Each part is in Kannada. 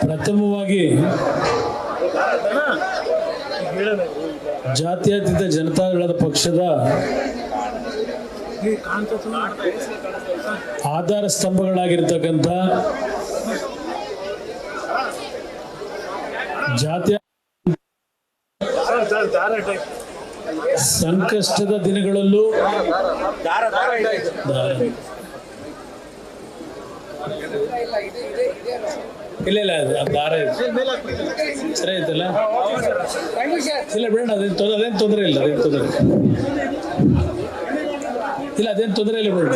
ಪ್ರಥಮವಾಗಿ ಜಾತ್ಯತೀತ ಜನತಾದಳದ ಪಕ್ಷದ ಆಧಾರ ಸ್ತಂಭಗಳಾಗಿರ್ತಕ್ಕಂಥ ಜಾತ್ಯ ಸಂಕಷ್ಟದ ದಿನಗಳಲ್ಲೂ ಇಲ್ಲ ದಾರ ಸರಿ ಐತಲ್ಲ ಇಲ್ಲ ಬಿಡೋಣ ಅದೇನು ತೊಂದರೆ ಇಲ್ಲ ಅದೇನು ತೊಂದರೆ ಇಲ್ಲ ಬಿಡೋಣ.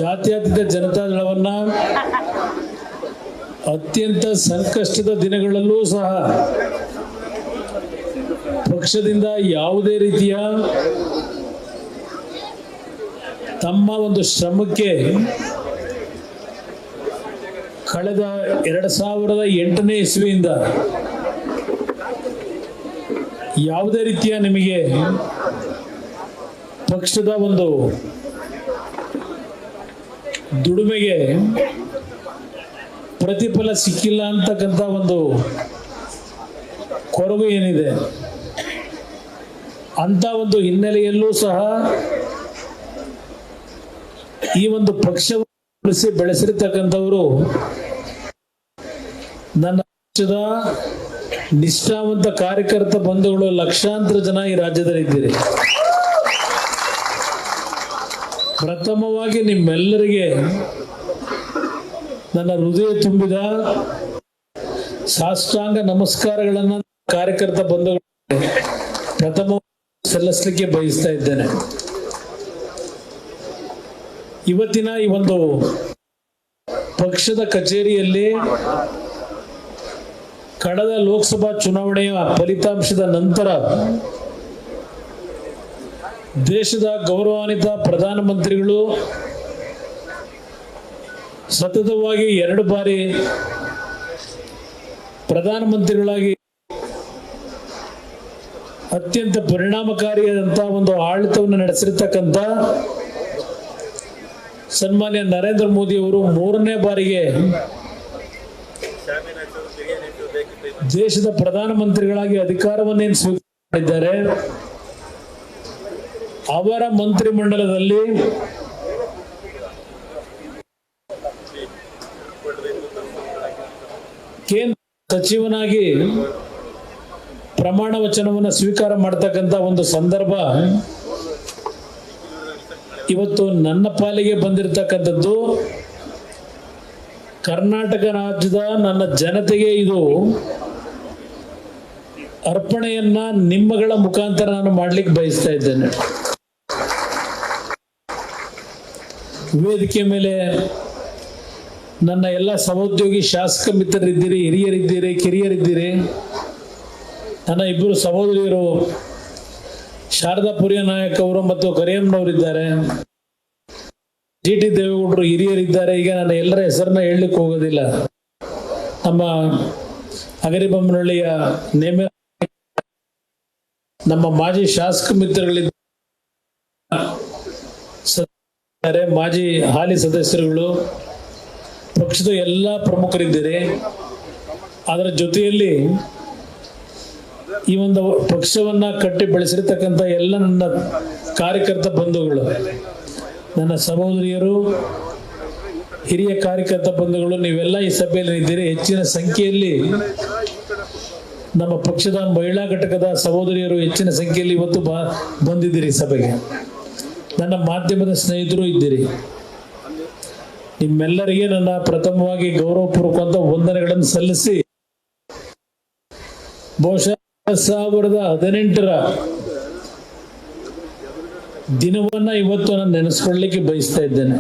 ಜಾತ್ಯತೀತ ಜನತಾದಳವನ್ನ ಅತ್ಯಂತ ಸಂಕಷ್ಟದ ದಿನಗಳಲ್ಲೂ ಸಹ ಪಕ್ಷದಿಂದ ಯಾವುದೇ ರೀತಿಯ ತಮ್ಮ ಒಂದು ಶ್ರಮಕ್ಕೆ ಕಳೆದ 2008ನೇ ಇಸ್ವಿಯಿಂದ ಯಾವುದೇ ರೀತಿಯ ನಿಮಗೆ ಪಕ್ಷದ ಒಂದು ದುಡಿಮೆಗೆ ಪ್ರತಿಫಲ ಸಿಕ್ಕಿಲ್ಲ ಅಂತಕ್ಕಂಥ ಒಂದು ಕೊರಗು ಏನಿದೆ, ಅಂತ ಒಂದು ಹಿನ್ನೆಲೆಯಲ್ಲೂ ಸಹ ಈ ಒಂದು ಪಕ್ಷವನ್ನು ಬೆಳೆಸಿರ್ತಕ್ಕಂಥವರು ನನ್ನ ಪಕ್ಷದ ನಿಷ್ಠಾವಂತ ಕಾರ್ಯಕರ್ತ ಬಂಧುಗಳು ಲಕ್ಷಾಂತರ ಜನ ಈ ರಾಜ್ಯದಲ್ಲಿ ಇದ್ದೀರಿ. ಪ್ರಥಮವಾಗಿ ನಿಮ್ಮೆಲ್ಲರಿಗೆ ನನ್ನ ಹೃದಯ ತುಂಬಿದ ಸಾಷ್ಟಾಂಗ ನಮಸ್ಕಾರಗಳನ್ನು ಕಾರ್ಯಕರ್ತ ಬಂಧುಗಳು ಪ್ರಥಮ ಸಲ್ಲಿಸಲಿಕ್ಕೆ ಬಯಸ್ತಾ ಇದ್ದೇನೆ. ಇವತ್ತಿನ ಈ ಒಂದು ಪಕ್ಷದ ಕಚೇರಿಯಲ್ಲಿ ಕಳೆದ ಲೋಕಸಭಾ ಚುನಾವಣೆಯ ಫಲಿತಾಂಶದ ನಂತರ ದೇಶದ ಗೌರವಾನ್ವಿತ ಪ್ರಧಾನಮಂತ್ರಿಗಳು ಸತತವಾಗಿ 2 ಬಾರಿ ಪ್ರಧಾನಮಂತ್ರಿಗಳಾಗಿ ಅತ್ಯಂತ ಪರಿಣಾಮಕಾರಿಯಾದಂತಹ ಒಂದು ಆಡಳಿತವನ್ನು ನಡೆಸಿರ್ತಕ್ಕಂಥ ಸನ್ಮಾನ್ಯ ನರೇಂದ್ರ ಮೋದಿ ಅವರು 3ನೇ ಬಾರಿಗೆ ದೇಶದ ಪ್ರಧಾನಮಂತ್ರಿಗಳಾಗಿ ಅಧಿಕಾರವನ್ನೇನು ಸ್ವೀಕಾರ ಮಾಡಿದ್ದಾರೆ. ಅವರ ಮಂತ್ರಿಮಂಡಲದಲ್ಲಿ ಕೇಂದ್ರ ಸಚಿವನಾಗಿ ಪ್ರಮಾಣ ವಚನವನ್ನು ಸ್ವೀಕಾರ ಮಾಡತಕ್ಕಂಥ ಒಂದು ಸಂದರ್ಭ ಇವತ್ತು ನನ್ನ ಪಾಲಿಗೆ ಬಂದಿರತಕ್ಕಂಥದ್ದು. ಕರ್ನಾಟಕ ರಾಜ್ಯದ ನನ್ನ ಜನತೆಗೆ ಇದು ಅರ್ಪಣೆಯನ್ನ ನಿಮ್ಮಗಳ ಮುಖಾಂತರ ನಾನು ಮಾಡ್ಲಿಕ್ಕೆ ಬಯಸ್ತಾ ಇದ್ದೇನೆ. ವೇದಿಕೆ ಮೇಲೆ ನನ್ನ ಎಲ್ಲ ಸಹೋದ್ಯೋಗಿ ಶಾಸಕ ಮಿತ್ರರಿದ್ದೀರಿ, ಹಿರಿಯರಿದ್ದೀರಿ, ಕಿರಿಯರಿದ್ದೀರಿ. ನನ್ನ 2 ಸಹೋದರಿಯರು ಶಾರದಾ ಪುರಿಯ ನಾಯಕ್ ಅವರು ಮತ್ತು ಕರಿಯಮ್ಮನವರಿದ್ದಾರೆ. GT ದೇವೇಗೌಡರು ಹಿರಿಯರಿದ್ದಾರೆ. ಈಗ ನನ್ನ ಎಲ್ಲರ ಹೆಸರನ್ನ ಹೇಳಲಿಕ್ಕೆ ಹೋಗೋದಿಲ್ಲ. ನಮ್ಮ ಹಗರಿಬೊಮ್ಮನಹಳ್ಳಿಯ ನೇಮ ನಮ್ಮ ಮಾಜಿ ಶಾಸಕ ಮಿತ್ರಗಳಿದ್ದಾರೆ, ಮಾಜಿ ಹಾಲಿ ಸದಸ್ಯರುಗಳು, ಪಕ್ಷದ ಎಲ್ಲ ಪ್ರಮುಖರಿದ್ದಾರೆ. ಅದರ ಜೊತೆಯಲ್ಲಿ ಈ ಒಂದು ಪಕ್ಷವನ್ನ ಕಟ್ಟಿ ಬೆಳೆಸಿರ್ತಕ್ಕಂಥ ಎಲ್ಲ ನನ್ನ ಕಾರ್ಯಕರ್ತ ಬಂಧುಗಳು, ನನ್ನ ಸಹೋದರಿಯರು, ಹಿರಿಯ ಕಾರ್ಯಕರ್ತ ಬಂಧುಗಳು, ನೀವೆಲ್ಲ ಈ ಸಭೆಯಲ್ಲಿ ಇದ್ದೀರಿ. ಹೆಚ್ಚಿನ ಸಂಖ್ಯೆಯಲ್ಲಿ ನಮ್ಮ ಪಕ್ಷದ ಮಹಿಳಾ ಘಟಕದ ಸಹೋದರಿಯರು ಹೆಚ್ಚಿನ ಸಂಖ್ಯೆಯಲ್ಲಿ ಇವತ್ತು ಬಂದಿದ್ದೀರಿ ಸಭೆಗೆ. ನನ್ನ ಮಾಧ್ಯಮದ ಸ್ನೇಹಿತರು ಇದ್ದೀರಿ. ನಿಮ್ಮೆಲ್ಲರಿಗೆ ನನ್ನ ಪ್ರಥಮವಾಗಿ ಗೌರವಪೂರ್ವಕವಾದ ವಂದನೆಗಳನ್ನು ಸಲ್ಲಿಸಿ, ಬಹುಶಃ 2018ರ ದಿನವನ್ನ ಇವತ್ತು ನಾನು ನೆನೆಸ್ಕೊಳ್ಳಲಿಕ್ಕೆ ಬಯಸ್ತಾ ಇದ್ದೇನೆ.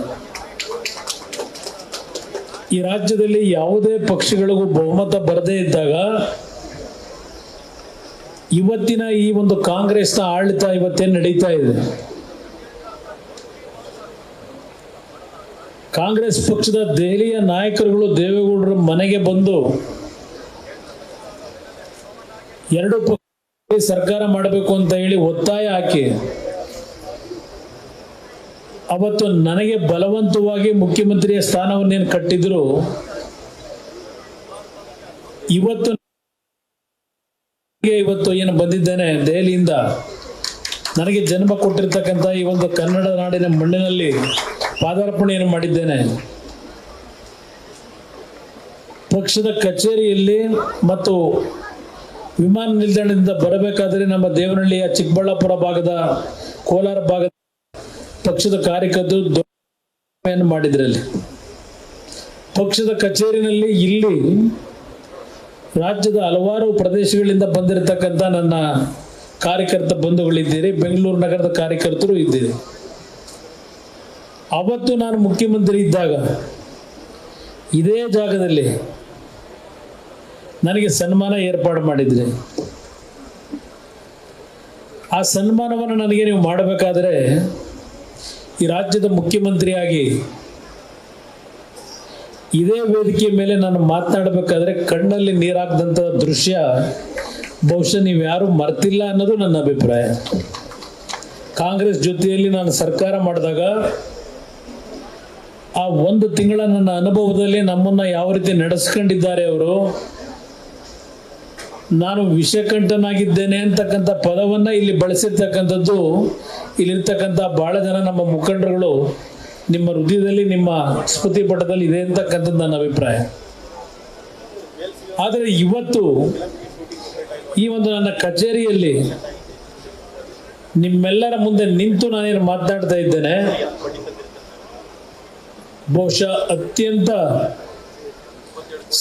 ಈ ರಾಜ್ಯದಲ್ಲಿ ಯಾವುದೇ ಪಕ್ಷಗಳಿಗೂ ಬಹುಮತ ಬರದೇ ಇದ್ದಾಗ ಇವತ್ತಿನ ಈ ಒಂದು ಕಾಂಗ್ರೆಸ್ನ ಆಡಳಿತ ಇವತ್ತೇನು ನಡೀತಾ ಇದೆ, ಕಾಂಗ್ರೆಸ್ ಪಕ್ಷದ ದೆಹಲಿಯ ನಾಯಕರುಗಳು ದೇವೇಗೌಡರ ಮನೆಗೆ ಬಂದು 2 ಪಕ್ಷ ಸರ್ಕಾರ ಮಾಡಬೇಕು ಅಂತ ಹೇಳಿ ಒತ್ತಾಯ ಹಾಕಿ ಅವತ್ತು ನನಗೆ ಬಲವಂತವಾಗಿ ಮುಖ್ಯಮಂತ್ರಿಯ ಸ್ಥಾನವನ್ನೇನು ಕಟ್ಟಿದ್ರು, ಇವತ್ತು ಏನು ಬಂದಿದ್ದೇನೆ ದೆಹಲಿಯಿಂದ, ನನಗೆ ಜನ್ಮ ಕೊಟ್ಟಿರ್ತಕ್ಕಂಥ ಈ ಒಂದು ಕನ್ನಡ ನಾಡಿನ ಮಣ್ಣಿನಲ್ಲಿ ಪಾದಾರ್ಪಣೆಯನ್ನು ಮಾಡಿದ್ದೇನೆ. ಪಕ್ಷದ ಕಚೇರಿಯಲ್ಲಿ ಮತ್ತು ವಿಮಾನ ನಿಲ್ದಾಣದಿಂದ ಬರಬೇಕಾದರೆ ನಮ್ಮ ದೇವನಹಳ್ಳಿಯ ಚಿಕ್ಕಬಳ್ಳಾಪುರ ಭಾಗದ, ಕೋಲಾರ ಭಾಗದ ಪಕ್ಷದ ಕಾರ್ಯಕರ್ತರು ಮಾಡಿದ್ರಲ್ಲಿ, ಪಕ್ಷದ ಕಚೇರಿನಲ್ಲಿ ಇಲ್ಲಿ ರಾಜ್ಯದ ಹಲವಾರು ಪ್ರದೇಶಗಳಿಂದ ಬಂದಿರತಕ್ಕಂಥ ನನ್ನ ಕಾರ್ಯಕರ್ತ ಬಂಧುಗಳಿದ್ದೀರಿ, ಬೆಂಗಳೂರು ನಗರದ ಕಾರ್ಯಕರ್ತರು ಇದ್ದೀರಿ. ಅವತ್ತು ನಾನು ಮುಖ್ಯಮಂತ್ರಿ ಇದ್ದಾಗ ಇದೇ ಜಾಗದಲ್ಲಿ ನನಗೆ ಸನ್ಮಾನ ಏರ್ಪಾಡು ಮಾಡಿದ್ರಿ. ಆ ಸನ್ಮಾನವನ್ನು ನನಗೆ ನೀವು ಮಾಡಬೇಕಾದರೆ ಈ ರಾಜ್ಯದ ಮುಖ್ಯಮಂತ್ರಿಯಾಗಿ ಇದೇ ವೇದಿಕೆಯ ಮೇಲೆ ನಾನು ಮಾತನಾಡಬೇಕಾದ್ರೆ ಕಣ್ಣಲ್ಲಿ ನೀರಾಗದಂಥ ದೃಶ್ಯ ಬಹುಶಃ ನೀವು ಯಾರು ಮರ್ತಿಲ್ಲ ಅನ್ನೋದು ನನ್ನ ಅಭಿಪ್ರಾಯ. ಕಾಂಗ್ರೆಸ್ ಜೊತೆಯಲ್ಲಿ ನಾನು ಸರ್ಕಾರ ಮಾಡಿದಾಗ ಆ ಒಂದು ತಿಂಗಳ ನನ್ನ ಅನುಭವದಲ್ಲಿ ನಮ್ಮನ್ನ ಯಾವ ರೀತಿ ನಡೆಸ್ಕೊಂಡಿದ್ದಾರೆ ಅವರು, ನಾನು ವಿಷಕಂಠನಾಗಿದ್ದೇನೆ ಅಂತಕ್ಕಂಥ ಪದವನ್ನ ಇಲ್ಲಿ ಬಳಸಿರ್ತಕ್ಕಂಥದ್ದು, ಇಲ್ಲಿರ್ತಕ್ಕಂಥ ಬಹಳ ಜನ ನಮ್ಮ ಮುಖಂಡರುಗಳು ನಿಮ್ಮ ಹೃದಯದಲ್ಲಿ, ನಿಮ್ಮ ಸ್ಮೃತಿ ಪಟದಲ್ಲಿ ಇದೆ ಅಂತಕ್ಕಂಥದ್ದು ನನ್ನ ಅಭಿಪ್ರಾಯ. ಆದರೆ ಇವತ್ತು ಈ ಒಂದು ನನ್ನ ಕಚೇರಿಯಲ್ಲಿ ನಿಮ್ಮೆಲ್ಲರ ಮುಂದೆ ನಿಂತು ನಾನೇನು ಮಾತನಾಡ್ತಾ ಇದ್ದೇನೆ, ಬಹುಶಃ ಅತ್ಯಂತ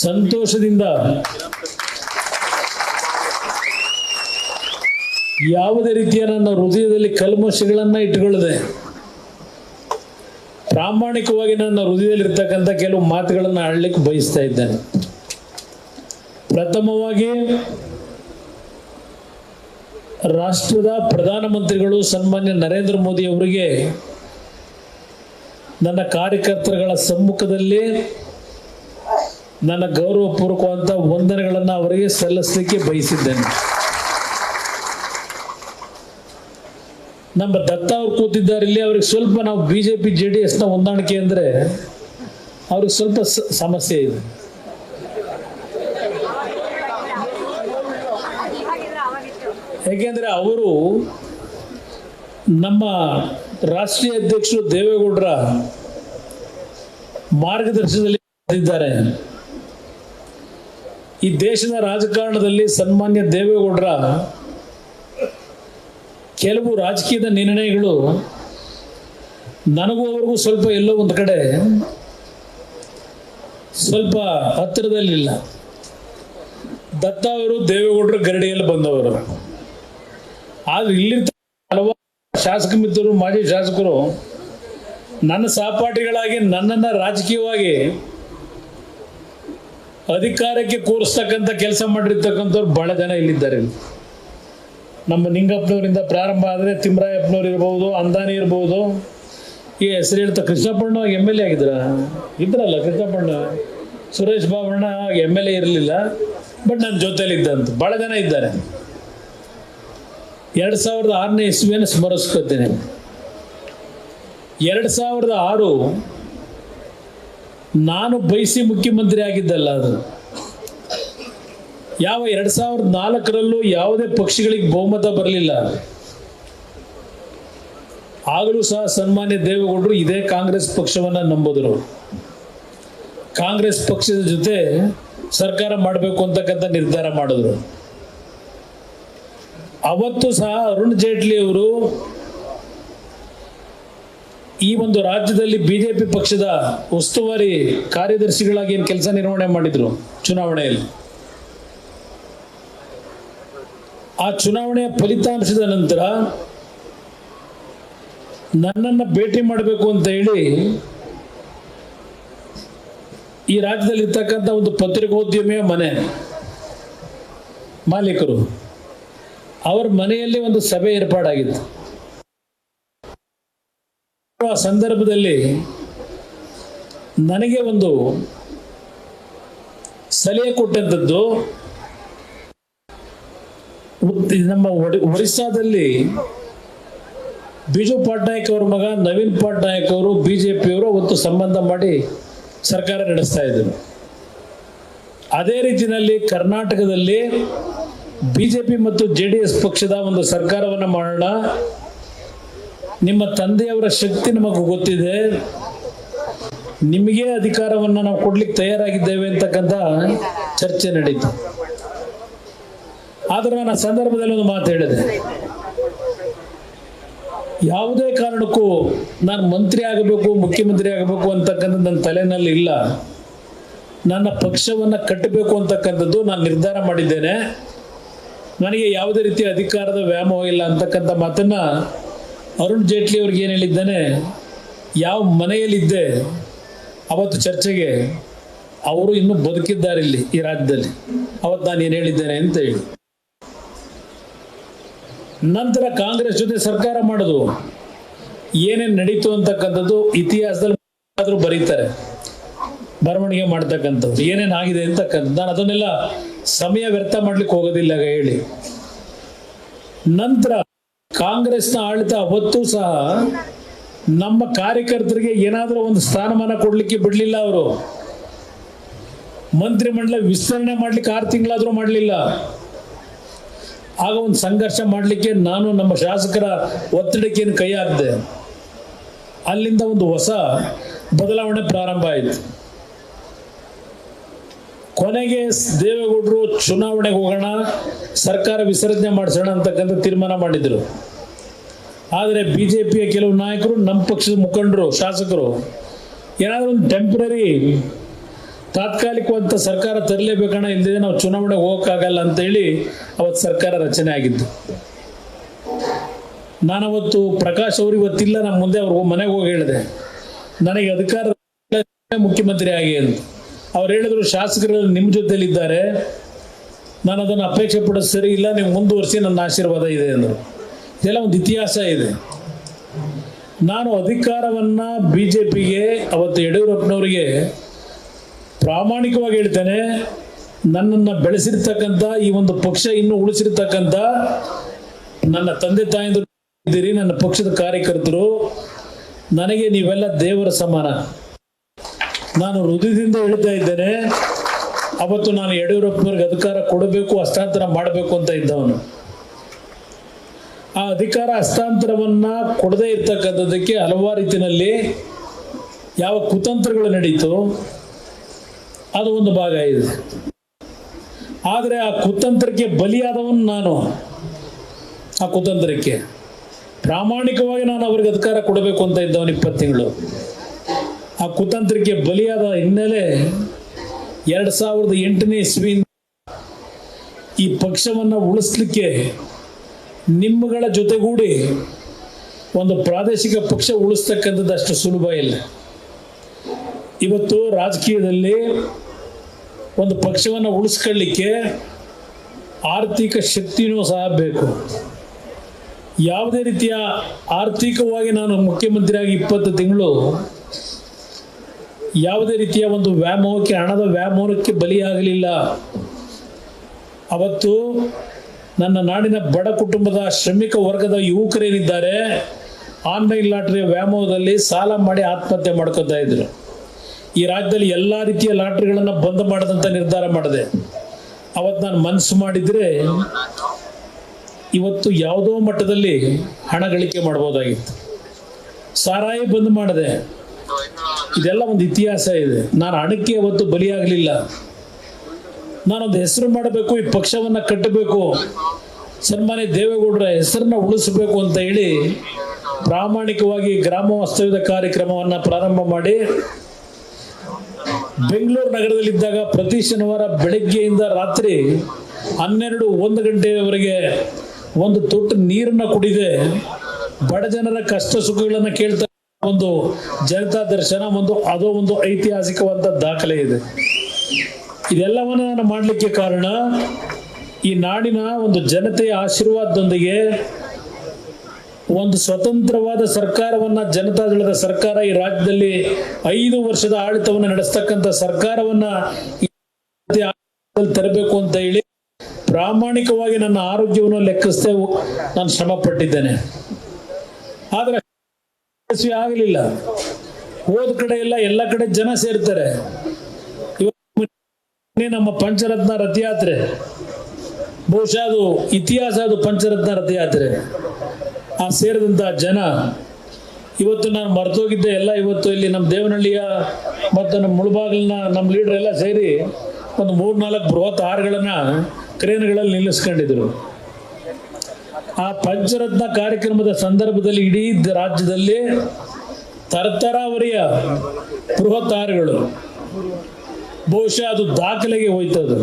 ಸಂತೋಷದಿಂದ, ಯಾವುದೇ ರೀತಿಯ ನನ್ನ ಹೃದಯದಲ್ಲಿ ಕಲ್ಮಶಗಳನ್ನ ಇಟ್ಟುಕೊಳ್ಳದೆ ಪ್ರಾಮಾಣಿಕವಾಗಿ ನನ್ನ ಹೃದಯದಲ್ಲಿರ್ತಕ್ಕಂಥ ಕೆಲವು ಮಾತುಗಳನ್ನು ಆಡಲಿಕ್ಕೆ ಬಯಸ್ತಾ ಇದ್ದೇನೆ. ಪ್ರಥಮವಾಗಿ ರಾಷ್ಟ್ರದ ಪ್ರಧಾನಮಂತ್ರಿಗಳು ಸನ್ಮಾನ್ಯ ನರೇಂದ್ರ ಮೋದಿ ಅವರಿಗೆ ನನ್ನ ಕಾರ್ಯಕರ್ತರುಗಳ ಸಮ್ಮುಖದಲ್ಲಿ ನನ್ನ ಗೌರವಪೂರ್ವಕವಾದ ವಂದನೆಗಳನ್ನು ಅವರಿಗೆ ಸಲ್ಲಿಸಲಿಕ್ಕೆ ಬಯಸಿದ್ದೇನೆ. ನಮ್ಮ ದತ್ತ ಅವ್ರು ಕೂತಿದ್ದಾರೆ ಇಲ್ಲಿ, ಅವ್ರಿಗೆ ಸ್ವಲ್ಪ ನಾವು ಬಿಜೆಪಿ JDS ನ ಹೊಂದಾಣಿಕೆ ಅಂದ್ರೆ ಅವ್ರಿಗೆ ಸ್ವಲ್ಪ ಸಮಸ್ಯೆ ಇದೆ. ಯಾಕೆಂದ್ರೆ ಅವರು ನಮ್ಮ ರಾಷ್ಟ್ರೀಯ ಅಧ್ಯಕ್ಷರು ದೇವೇಗೌಡರ ಮಾರ್ಗದರ್ಶನದಲ್ಲಿ ಇದ್ದಾರೆ. ಈ ದೇಶದ ರಾಜಕಾರಣದಲ್ಲಿ ಸನ್ಮಾನ್ಯ ದೇವೇಗೌಡರ ಕೆಲವು ರಾಜಕೀಯದ ನಿರ್ಣಯಗಳು ನನಗೂ ಅವ್ರಿಗೂ ಸ್ವಲ್ಪ ಎಲ್ಲೋ ಒಂದು ಕಡೆ ಸ್ವಲ್ಪ ಹತ್ತಿರದಲ್ಲಿಲ್ಲ. ದತ್ತ ಅವರು ದೇವೇಗೌಡರ ಗರಡಿಯಲ್ಲಿ ಬಂದವರು, ಆದ್ರೆ ಇಲ್ಲಿರ್ತ ಹಲವಾರು ಶಾಸಕ ಮಿತ್ರರು, ಮಾಜಿ ಶಾಸಕರು ನನ್ನ ಸಹಪಾಠಿಗಳಾಗಿ ನನ್ನನ್ನು ರಾಜಕೀಯವಾಗಿ ಅಧಿಕಾರಕ್ಕೆ ಕೂರಿಸ್ತಕ್ಕಂಥ ಕೆಲಸ ಮಾಡಿರ್ತಕ್ಕಂಥವ್ರು ಬಹಳ ಜನ ಇಲ್ಲಿದ್ದಾರೆ. ನಮ್ಮ ನಿಂಗಪ್ಪನವರಿಂದ ಪ್ರಾರಂಭ ಆದರೆ ತಿಮ್ಮರಾಯಪ್ಪನವ್ರು ಇರ್ಬೋದು, ಅಂದಾನಿ ಇರ್ಬೋದು, ಈ ಹೆಸರು ಹೇಳ್ತಾ ಕೃಷ್ಣಪ್ಪಣ್ಣ MLA ಇದ್ರಲ್ಲ ಕೃಷ್ಣಪ್ಪಣ್ಣ, ಸುರೇಶ್ ಬಾಬಣ್ಣ MLA ಇರಲಿಲ್ಲ, ಬಟ್ ನನ್ನ ಜೊತೆಲಿ ಇದ್ದಂತ ಬಹಳ ಜನ ಇದ್ದಾರೆ. 2006ನೇ ಇಸ್ವಿಯನ್ನು ಸ್ಮರಿಸ್ಕೊತೀನಿ. 2006 ನಾನು ಬಯಸಿ ಮುಖ್ಯಮಂತ್ರಿ ಆಗಿದ್ದಲ್ಲ, ಅದು ಯಾವ 2004ರಲ್ಲೂ ಯಾವುದೇ ಪಕ್ಷಗಳಿಗೆ ಬಹುಮತ ಬರಲಿಲ್ಲ. ಆಗಲೂ ಸಹ ಸನ್ಮಾನ್ಯ ದೇವೇಗೌಡರು ಇದೇ ಕಾಂಗ್ರೆಸ್ ಪಕ್ಷವನ್ನ ನಂಬಿದ್ರು. ಕಾಂಗ್ರೆಸ್ ಪಕ್ಷದ ಜೊತೆ ಸರ್ಕಾರ ಮಾಡಬೇಕು ಅಂತಕ್ಕಂಥ ನಿರ್ಧಾರ ಮಾಡಿದ್ರು. ಅವತ್ತು ಸಹ ಅರುಣ್ ಜೇಟ್ಲಿ ಅವರು ಈ ಒಂದು ರಾಜ್ಯದಲ್ಲಿ ಬಿಜೆಪಿ ಪಕ್ಷದ ಉಸ್ತುವಾರಿ ಕಾರ್ಯದರ್ಶಿಗಳಾಗಿ ಏನು ಕೆಲಸ ನಿರ್ವಹಣೆ ಮಾಡಿದ್ರು ಚುನಾವಣೆಯಲ್ಲಿ. ಆ ಚುನಾವಣೆಯ ಫಲಿತಾಂಶದ ನಂತರ ನನ್ನನ್ನು ಭೇಟಿ ಮಾಡಬೇಕು ಅಂತ ಹೇಳಿ ಈ ರಾಜ್ಯದಲ್ಲಿ ಇರ್ತಕ್ಕಂಥ ಒಂದು ಪತ್ರಿಕೋದ್ಯಮಿಯ ಮನೆ ಮಾಲೀಕರು ಅವರ ಮನೆಯಲ್ಲಿ ಒಂದು ಸಭೆ ಏರ್ಪಾಡಾಗಿತ್ತು. ಆ ಸಂದರ್ಭದಲ್ಲಿ ನನಗೆ ಒಂದು ಸಲಹೆ ಕೊಟ್ಟಂಥದ್ದು, ನಮ್ಮ ಒರಿಸ್ಸಾದಲ್ಲಿ ಬಿಜು ಪಟ್ನಾಯಕ್ ಅವ್ರ ಮಗ ನವೀನ್ ಪಟ್ನಾಯಕ್ ಅವರು ಬಿಜೆಪಿಯವರು ಅವತ್ತು ಸಂಬಂಧ ಮಾಡಿ ಸರ್ಕಾರ ನಡೆಸ್ತಾ ಇದ್ದರು. ಅದೇ ರೀತಿಯಲ್ಲಿ ಕರ್ನಾಟಕದಲ್ಲಿ ಬಿಜೆಪಿ ಮತ್ತು JDS ಪಕ್ಷದ ಒಂದು ಸರ್ಕಾರವನ್ನು ಮಾಡೋಣ, ನಿಮ್ಮ ತಂದೆಯವರ ಶಕ್ತಿ ನಮಗೆ ಗೊತ್ತಿದೆ, ನಿಮಗೆ ಅಧಿಕಾರವನ್ನು ನಾವು ಕೊಡ್ಲಿಕ್ಕೆ ತಯಾರಾಗಿದ್ದೇವೆ ಅಂತಕ್ಕಂಥ ಚರ್ಚೆ ನಡೀತು. ಆದ್ರೆ ನಾನು ಆ ಸಂದರ್ಭದಲ್ಲಿ ಒಂದು ಮಾತು ಹೇಳಿದೆ, ಯಾವುದೇ ಕಾರಣಕ್ಕೂ ನಾನು ಮಂತ್ರಿ ಆಗಬೇಕು, ಮುಖ್ಯಮಂತ್ರಿ ಆಗಬೇಕು ಅಂತಕ್ಕಂಥದ್ದು ನನ್ನ ತಲೆನಲ್ಲಿ ಇಲ್ಲ. ನನ್ನ ಪಕ್ಷವನ್ನು ಕಟ್ಟಬೇಕು ಅಂತಕ್ಕಂಥದ್ದು ನಾನು ನಿರ್ಧಾರ ಮಾಡಿದ್ದೇನೆ. ನನಗೆ ಯಾವುದೇ ರೀತಿಯ ಅಧಿಕಾರದ ವ್ಯಾಮೋಹ ಇಲ್ಲ ಅಂತಕ್ಕಂಥ ಮಾತನ್ನ ಅರುಣ್ ಜೇಟ್ಲಿ ಅವ್ರಿಗೆ ಏನು ಹೇಳಿದ್ದಾನೆ, ಯಾವ ಮನೆಯಲ್ಲಿದ್ದೆ ಅವತ್ತು ಚರ್ಚೆಗೆ, ಅವರು ಇನ್ನೂ ಬದುಕಿದ್ದಾರೆ ಇಲ್ಲಿ ಈ ರಾಜ್ಯದಲ್ಲಿ, ಅವತ್ತು ನಾನು ಏನು ಹೇಳಿದ್ದೇನೆ ಅಂತ ಹೇಳಿ. ನಂತರ ಕಾಂಗ್ರೆಸ್ ಜೊತೆ ಸರ್ಕಾರ ಮಾಡೋದು, ಏನೇನು ನಡೀತು ಅಂತಕ್ಕಂಥದ್ದು ಇತಿಹಾಸದಲ್ಲಿ ಬರೀತಾರೆ, ಬರವಣಿಗೆ ಮಾಡ್ತಕ್ಕಂಥದ್ದು ಏನೇನು ಆಗಿದೆ ಅಂತಕ್ಕಂಥದ್ದು. ನಾನು ಅದನ್ನೆಲ್ಲ ಸಮಯ ವ್ಯರ್ಥ ಮಾಡ್ಲಿಕ್ಕೆ ಹೋಗೋದಿಲ್ಲ ಹೇಳಿ. ನಂತರ ಕಾಂಗ್ರೆಸ್ನ ಆಡಳಿತ ಅವತ್ತು ಸಹ ನಮ್ಮ ಕಾರ್ಯಕರ್ತರಿಗೆ ಏನಾದರೂ ಒಂದು ಸ್ಥಾನಮಾನ ಕೊಡ್ಲಿಕ್ಕೆ ಬಿಡಲಿಲ್ಲ. ಅವರು ಮಂತ್ರಿಮಂಡಲ ವಿಸ್ತರಣೆ ಮಾಡ್ಲಿಕ್ಕೆ 6 ತಿಂಗಳಾದರೂ ಮಾಡಲಿಲ್ಲ. ಆಗ ಒಂದು ಸಂಘರ್ಷ ಮಾಡಲಿಕ್ಕೆ ನಾನು ನಮ್ಮ ಶಾಸಕರ ಒತ್ತಡಕ್ಕೆ ಕೈ ಹಾಕಿದೆ. ಅಲ್ಲಿಂದ ಒಂದು ಹೊಸ ಬದಲಾವಣೆ ಪ್ರಾರಂಭ ಆಯಿತು. ಕೊನೆಗೆ ದೇವೇಗೌಡರು ಚುನಾವಣೆಗೆ ಹೋಗೋಣ, ಸರ್ಕಾರ ವಿಸರ್ಜನೆ ಮಾಡಿಸೋಣ ಅಂತಕ್ಕಂಥ ತೀರ್ಮಾನ ಮಾಡಿದ್ರು. ಆದರೆ ಬಿಜೆಪಿಯ ಕೆಲವು ನಾಯಕರು, ನಮ್ಮ ಪಕ್ಷದ ಮುಖಂಡರು, ಶಾಸಕರು ಏನಾದರೂ ಒಂದು ಟೆಂಪ್ರರಿ ತಾತ್ಕಾಲಿಕವಂತ ಸರ್ಕಾರ ತರಲೇಬೇಕಣ್ಣ, ಇಲ್ಲದೆ ನಾವು ಚುನಾವಣೆಗೆ ಹೋಗೋಕ್ಕಾಗಲ್ಲ ಅಂತೇಳಿ ಅವತ್ತು ಸರ್ಕಾರ ರಚನೆ ಆಗಿದ್ದು. ನಾನವತ್ತು ಪ್ರಕಾಶ್ ಅವ್ರು ಇವತ್ತಿಲ್ಲ, ನಮ್ಮ ಮುಂದೆ ಅವ್ರು ಮನೆಗೆ ಹೋಗಿ ಹೇಳಿದೆ, ನನಗೆ ಅಧಿಕಾರ ಮುಖ್ಯಮಂತ್ರಿ ಆಗಿ ಅಂತ. ಅವ್ರು ಹೇಳಿದ್ರು, ಶಾಸಕರಲ್ಲಿ ನಿಮ್ಮ ಜೊತೆಲಿದ್ದಾರೆ, ನಾನು ಅದನ್ನು ಅಪೇಕ್ಷೆ ಪಡೋದು ಸರಿ ಇಲ್ಲ, ನೀವು ಮುಂದುವರಿಸಿ, ನನ್ನ ಆಶೀರ್ವಾದ ಇದೆ ಅಂದರು. ಇದೆಲ್ಲ ಒಂದು ಇತಿಹಾಸ ಇದೆ. ನಾನು ಅಧಿಕಾರವನ್ನು ಬಿಜೆಪಿಗೆ ಅವತ್ತು ಯಡಿಯೂರಪ್ಪನವರಿಗೆ ಪ್ರಾಮಾಣಿಕವಾಗಿ ಹೇಳ್ತೇನೆ, ನನ್ನನ್ನು ಬೆಳೆಸಿರ್ತಕ್ಕಂಥ ಈ ಒಂದು ಪಕ್ಷ ಇನ್ನೂ ಉಳಿಸಿರ್ತಕ್ಕಂಥ ನನ್ನ ತಂದೆ ತಾಯಿಂದರು ಇದ್ದೀರಿ, ನನ್ನ ಪಕ್ಷದ ಕಾರ್ಯಕರ್ತರು, ನನಗೆ ನೀವೆಲ್ಲ ದೇವರ ಸಮಾನ. ನಾನು ಹೃದಯದಿಂದ ಹೇಳ್ತಾ ಇದ್ದೇನೆ, ಅವತ್ತು ನಾನು ಯಡಿಯೂರಪ್ಪನವ್ರಿಗೆ ಅಧಿಕಾರ ಕೊಡಬೇಕು, ಹಸ್ತಾಂತರ ಮಾಡಬೇಕು ಅಂತ ಇದ್ದವನು. ಆ ಅಧಿಕಾರ ಹಸ್ತಾಂತರವನ್ನ ಕೊಡದೇ ಇರ್ತಕ್ಕಂಥದ್ದಕ್ಕೆ ಹಲವಾರು ರೀತಿಯಲ್ಲಿ ಯಾವ ಕುತಂತ್ರಗಳು ನಡೀತು, ಅದು ಒಂದು ಭಾಗ ಇದೆ. ಆದರೆ ಆ ಕುತಂತ್ರಕ್ಕೆ ಬಲಿಯಾದವನು ನಾನು. ಆ ಕುತಂತ್ರಕ್ಕೆ ಪ್ರಾಮಾಣಿಕವಾಗಿ ನಾನು ಅವ್ರಿಗೆ ಅಧಿಕಾರ ಕೊಡಬೇಕು ಅಂತ ಇದ್ದವನು 20 ತಿಂಗಳು. ಆ ಕುತಂತ್ರಕ್ಕೆ ಬಲಿಯಾದ ಹಿನ್ನೆಲೆ 2008ನೇ ಇಸ್ವಿಯಿಂದ ಈ ಪಕ್ಷವನ್ನು ಉಳಿಸ್ಲಿಕ್ಕೆ ನಿಮ್ಮಗಳ ಜೊತೆಗೂಡಿ ಒಂದು ಪ್ರಾದೇಶಿಕ ಪಕ್ಷ ಉಳಿಸ್ತಕ್ಕಂಥದ್ದು ಅಷ್ಟು ಸುಲಭ ಇಲ್ಲ. ಇವತ್ತು ರಾಜಕೀಯದಲ್ಲಿ ಒಂದು ಪಕ್ಷವನ್ನು ಉಳಿಸ್ಕೊಳ್ಳಿಕ್ಕೆ ಆರ್ಥಿಕ ಶಕ್ತಿನೂ ಸಹ ಬೇಕು. ಯಾವುದೇ ರೀತಿಯ ಆರ್ಥಿಕವಾಗಿ ನಾನು ಮುಖ್ಯಮಂತ್ರಿಯಾಗಿ 20 ತಿಂಗಳು ಯಾವುದೇ ರೀತಿಯ ಒಂದು ವ್ಯಾಮೋಹಕ್ಕೆ, ಹಣದ ವ್ಯಾಮೋಹಕ್ಕೆ ಬಲಿಯಾಗಲಿಲ್ಲ. ಅವತ್ತು ನನ್ನ ನಾಡಿನ ಬಡ ಕುಟುಂಬದ ಶ್ರಮಿಕ ವರ್ಗದ ಯುವಕರೇನಿದ್ದಾರೆ, ಆನ್ಲೈನ್ ಲಾಟ್ರಿಯ ವ್ಯಾಮೋಹದಲ್ಲಿ ಸಾಲ ಮಾಡಿ ಆತ್ಮಹತ್ಯೆ ಮಾಡ್ಕೊತಾ ಇದ್ರು. ಈ ರಾಜ್ಯದಲ್ಲಿ ಎಲ್ಲ ರೀತಿಯ ಲಾಟ್ರಿಗಳನ್ನು ಬಂದ್ ಮಾಡದಂತ ನಿರ್ಧಾರ ಮಾಡಿದೆ. ಅವತ್ತು ನಾನು ಮನಸ್ಸು ಮಾಡಿದ್ರೆ ಇವತ್ತು ಯಾವುದೋ ಮಟ್ಟದಲ್ಲಿ ಹಣ ಗಳಿಕೆ ಮಾಡ್ಬೋದಾಗಿತ್ತು. ಸಾರಾಯಿ ಬಂದ್ ಮಾಡಿದೆ. ಇದೆಲ್ಲ ಒಂದು ಇತಿಹಾಸ ಇದೆ. ನಾನು ಹಣಕ್ಕೆ ಅವತ್ತು ಬಲಿಯಾಗಲಿಲ್ಲ. ನಾನೊಂದು ಹೆಸರು ಮಾಡಬೇಕು, ಈ ಪಕ್ಷವನ್ನು ಕಟ್ಟಬೇಕು, ಸನ್ಮಾನ್ಯ ದೇವೇಗೌಡರ ಹೆಸರನ್ನ ಉಳಿಸಬೇಕು ಅಂತ ಹೇಳಿ ಪ್ರಾಮಾಣಿಕವಾಗಿ ಗ್ರಾಮ ವಾಸ್ತವ್ಯದ ಕಾರ್ಯಕ್ರಮವನ್ನು ಪ್ರಾರಂಭ ಮಾಡಿ ಬೆಂಗಳೂರು ನಗರದಲ್ಲಿದ್ದಾಗ ಪ್ರತಿ ಶನಿವಾರ ಬೆಳಗ್ಗೆಯಿಂದ ರಾತ್ರಿ 12-1 ಗಂಟೆಯವರೆಗೆ ಒಂದು ತೊಟ್ಟು ನೀರನ್ನ ಕುಡಿದೆ ಬಡ ಜನರ ಕಷ್ಟ ಸುಖಗಳನ್ನು ಕೇಳ್ತಾ ಒಂದು ಜನತಾ ದರ್ಶನ ಅದೋ ಒಂದು ಐತಿಹಾಸಿಕವಾದ ದಾಖಲೆ ಇದೆ. ಇದೆಲ್ಲವನ್ನು ನಾನು ಮಾಡಲಿಕ್ಕೆ ಕಾರಣ ಈ ನಾಡಿನ ಒಂದು ಜನತೆಯ ಆಶೀರ್ವಾದದೊಂದಿಗೆ ಒಂದು ಸ್ವತಂತ್ರವಾದ ಸರ್ಕಾರವನ್ನ, ಜನತಾದಳದ ಸರ್ಕಾರ ಈ ರಾಜ್ಯದಲ್ಲಿ 5 ವರ್ಷದ ಆಡಳಿತವನ್ನು ನಡೆಸ್ತಕ್ಕಂಥ ಸರ್ಕಾರವನ್ನ ತರಬೇಕು ಅಂತ ಹೇಳಿ ಪ್ರಾಮಾಣಿಕವಾಗಿ ನನ್ನ ಆರೋಗ್ಯವನ್ನು ಲೆಕ್ಕಿಸದೆ ನಾನು ಶ್ರಮ ಪಟ್ಟಿದ್ದೇನೆ. ಆದ್ರೆ ಆಗಲಿಲ್ಲ. ಹೋದ ಕಡೆ ಎಲ್ಲ ಕಡೆ ಜನ ಸೇರ್ತಾರೆ. ನಮ್ಮ ಪಂಚರತ್ನ ರಥಯಾತ್ರೆ, ಬಹುಶಃ ಅದು ಇತಿಹಾಸ, ಅದು ಪಂಚರತ್ನ ರಥಯಾತ್ರೆ. ಆ ಸೇರಿದಂತ ಜನ ಇವತ್ತು ನಾನು ಮರ್ತೋಗಿದ್ದೆ ಎಲ್ಲ. ಇವತ್ತು ಇಲ್ಲಿ ನಮ್ಮ ದೇವನಹಳ್ಳಿಯ ಮತ್ತು ನಮ್ಮ ಮುಳಬಾಗಿಲಿನ ನಮ್ಮ ಲೀಡರ್ ಎಲ್ಲ ಸೇರಿ ಒಂದು 3-4 ಬೃಹತ್ ಹಾರಗಳನ್ನ ಕ್ರೇನ್ಗಳಲ್ಲಿ ನಿಲ್ಲಿಸ್ಕೊಂಡಿದ್ರು. ಆ ಪಂಚರತ್ನ ಕಾರ್ಯಕ್ರಮದ ಸಂದರ್ಭದಲ್ಲಿ ಇಡೀ ರಾಜ್ಯದಲ್ಲಿ ತರತರಾವರಿಯ ಬೃಹತ್ ಹಾರಗಳು, ಬಹುಶಃ ಅದು ದಾಖಲೆಗೆ ಹೋಯ್ತದು,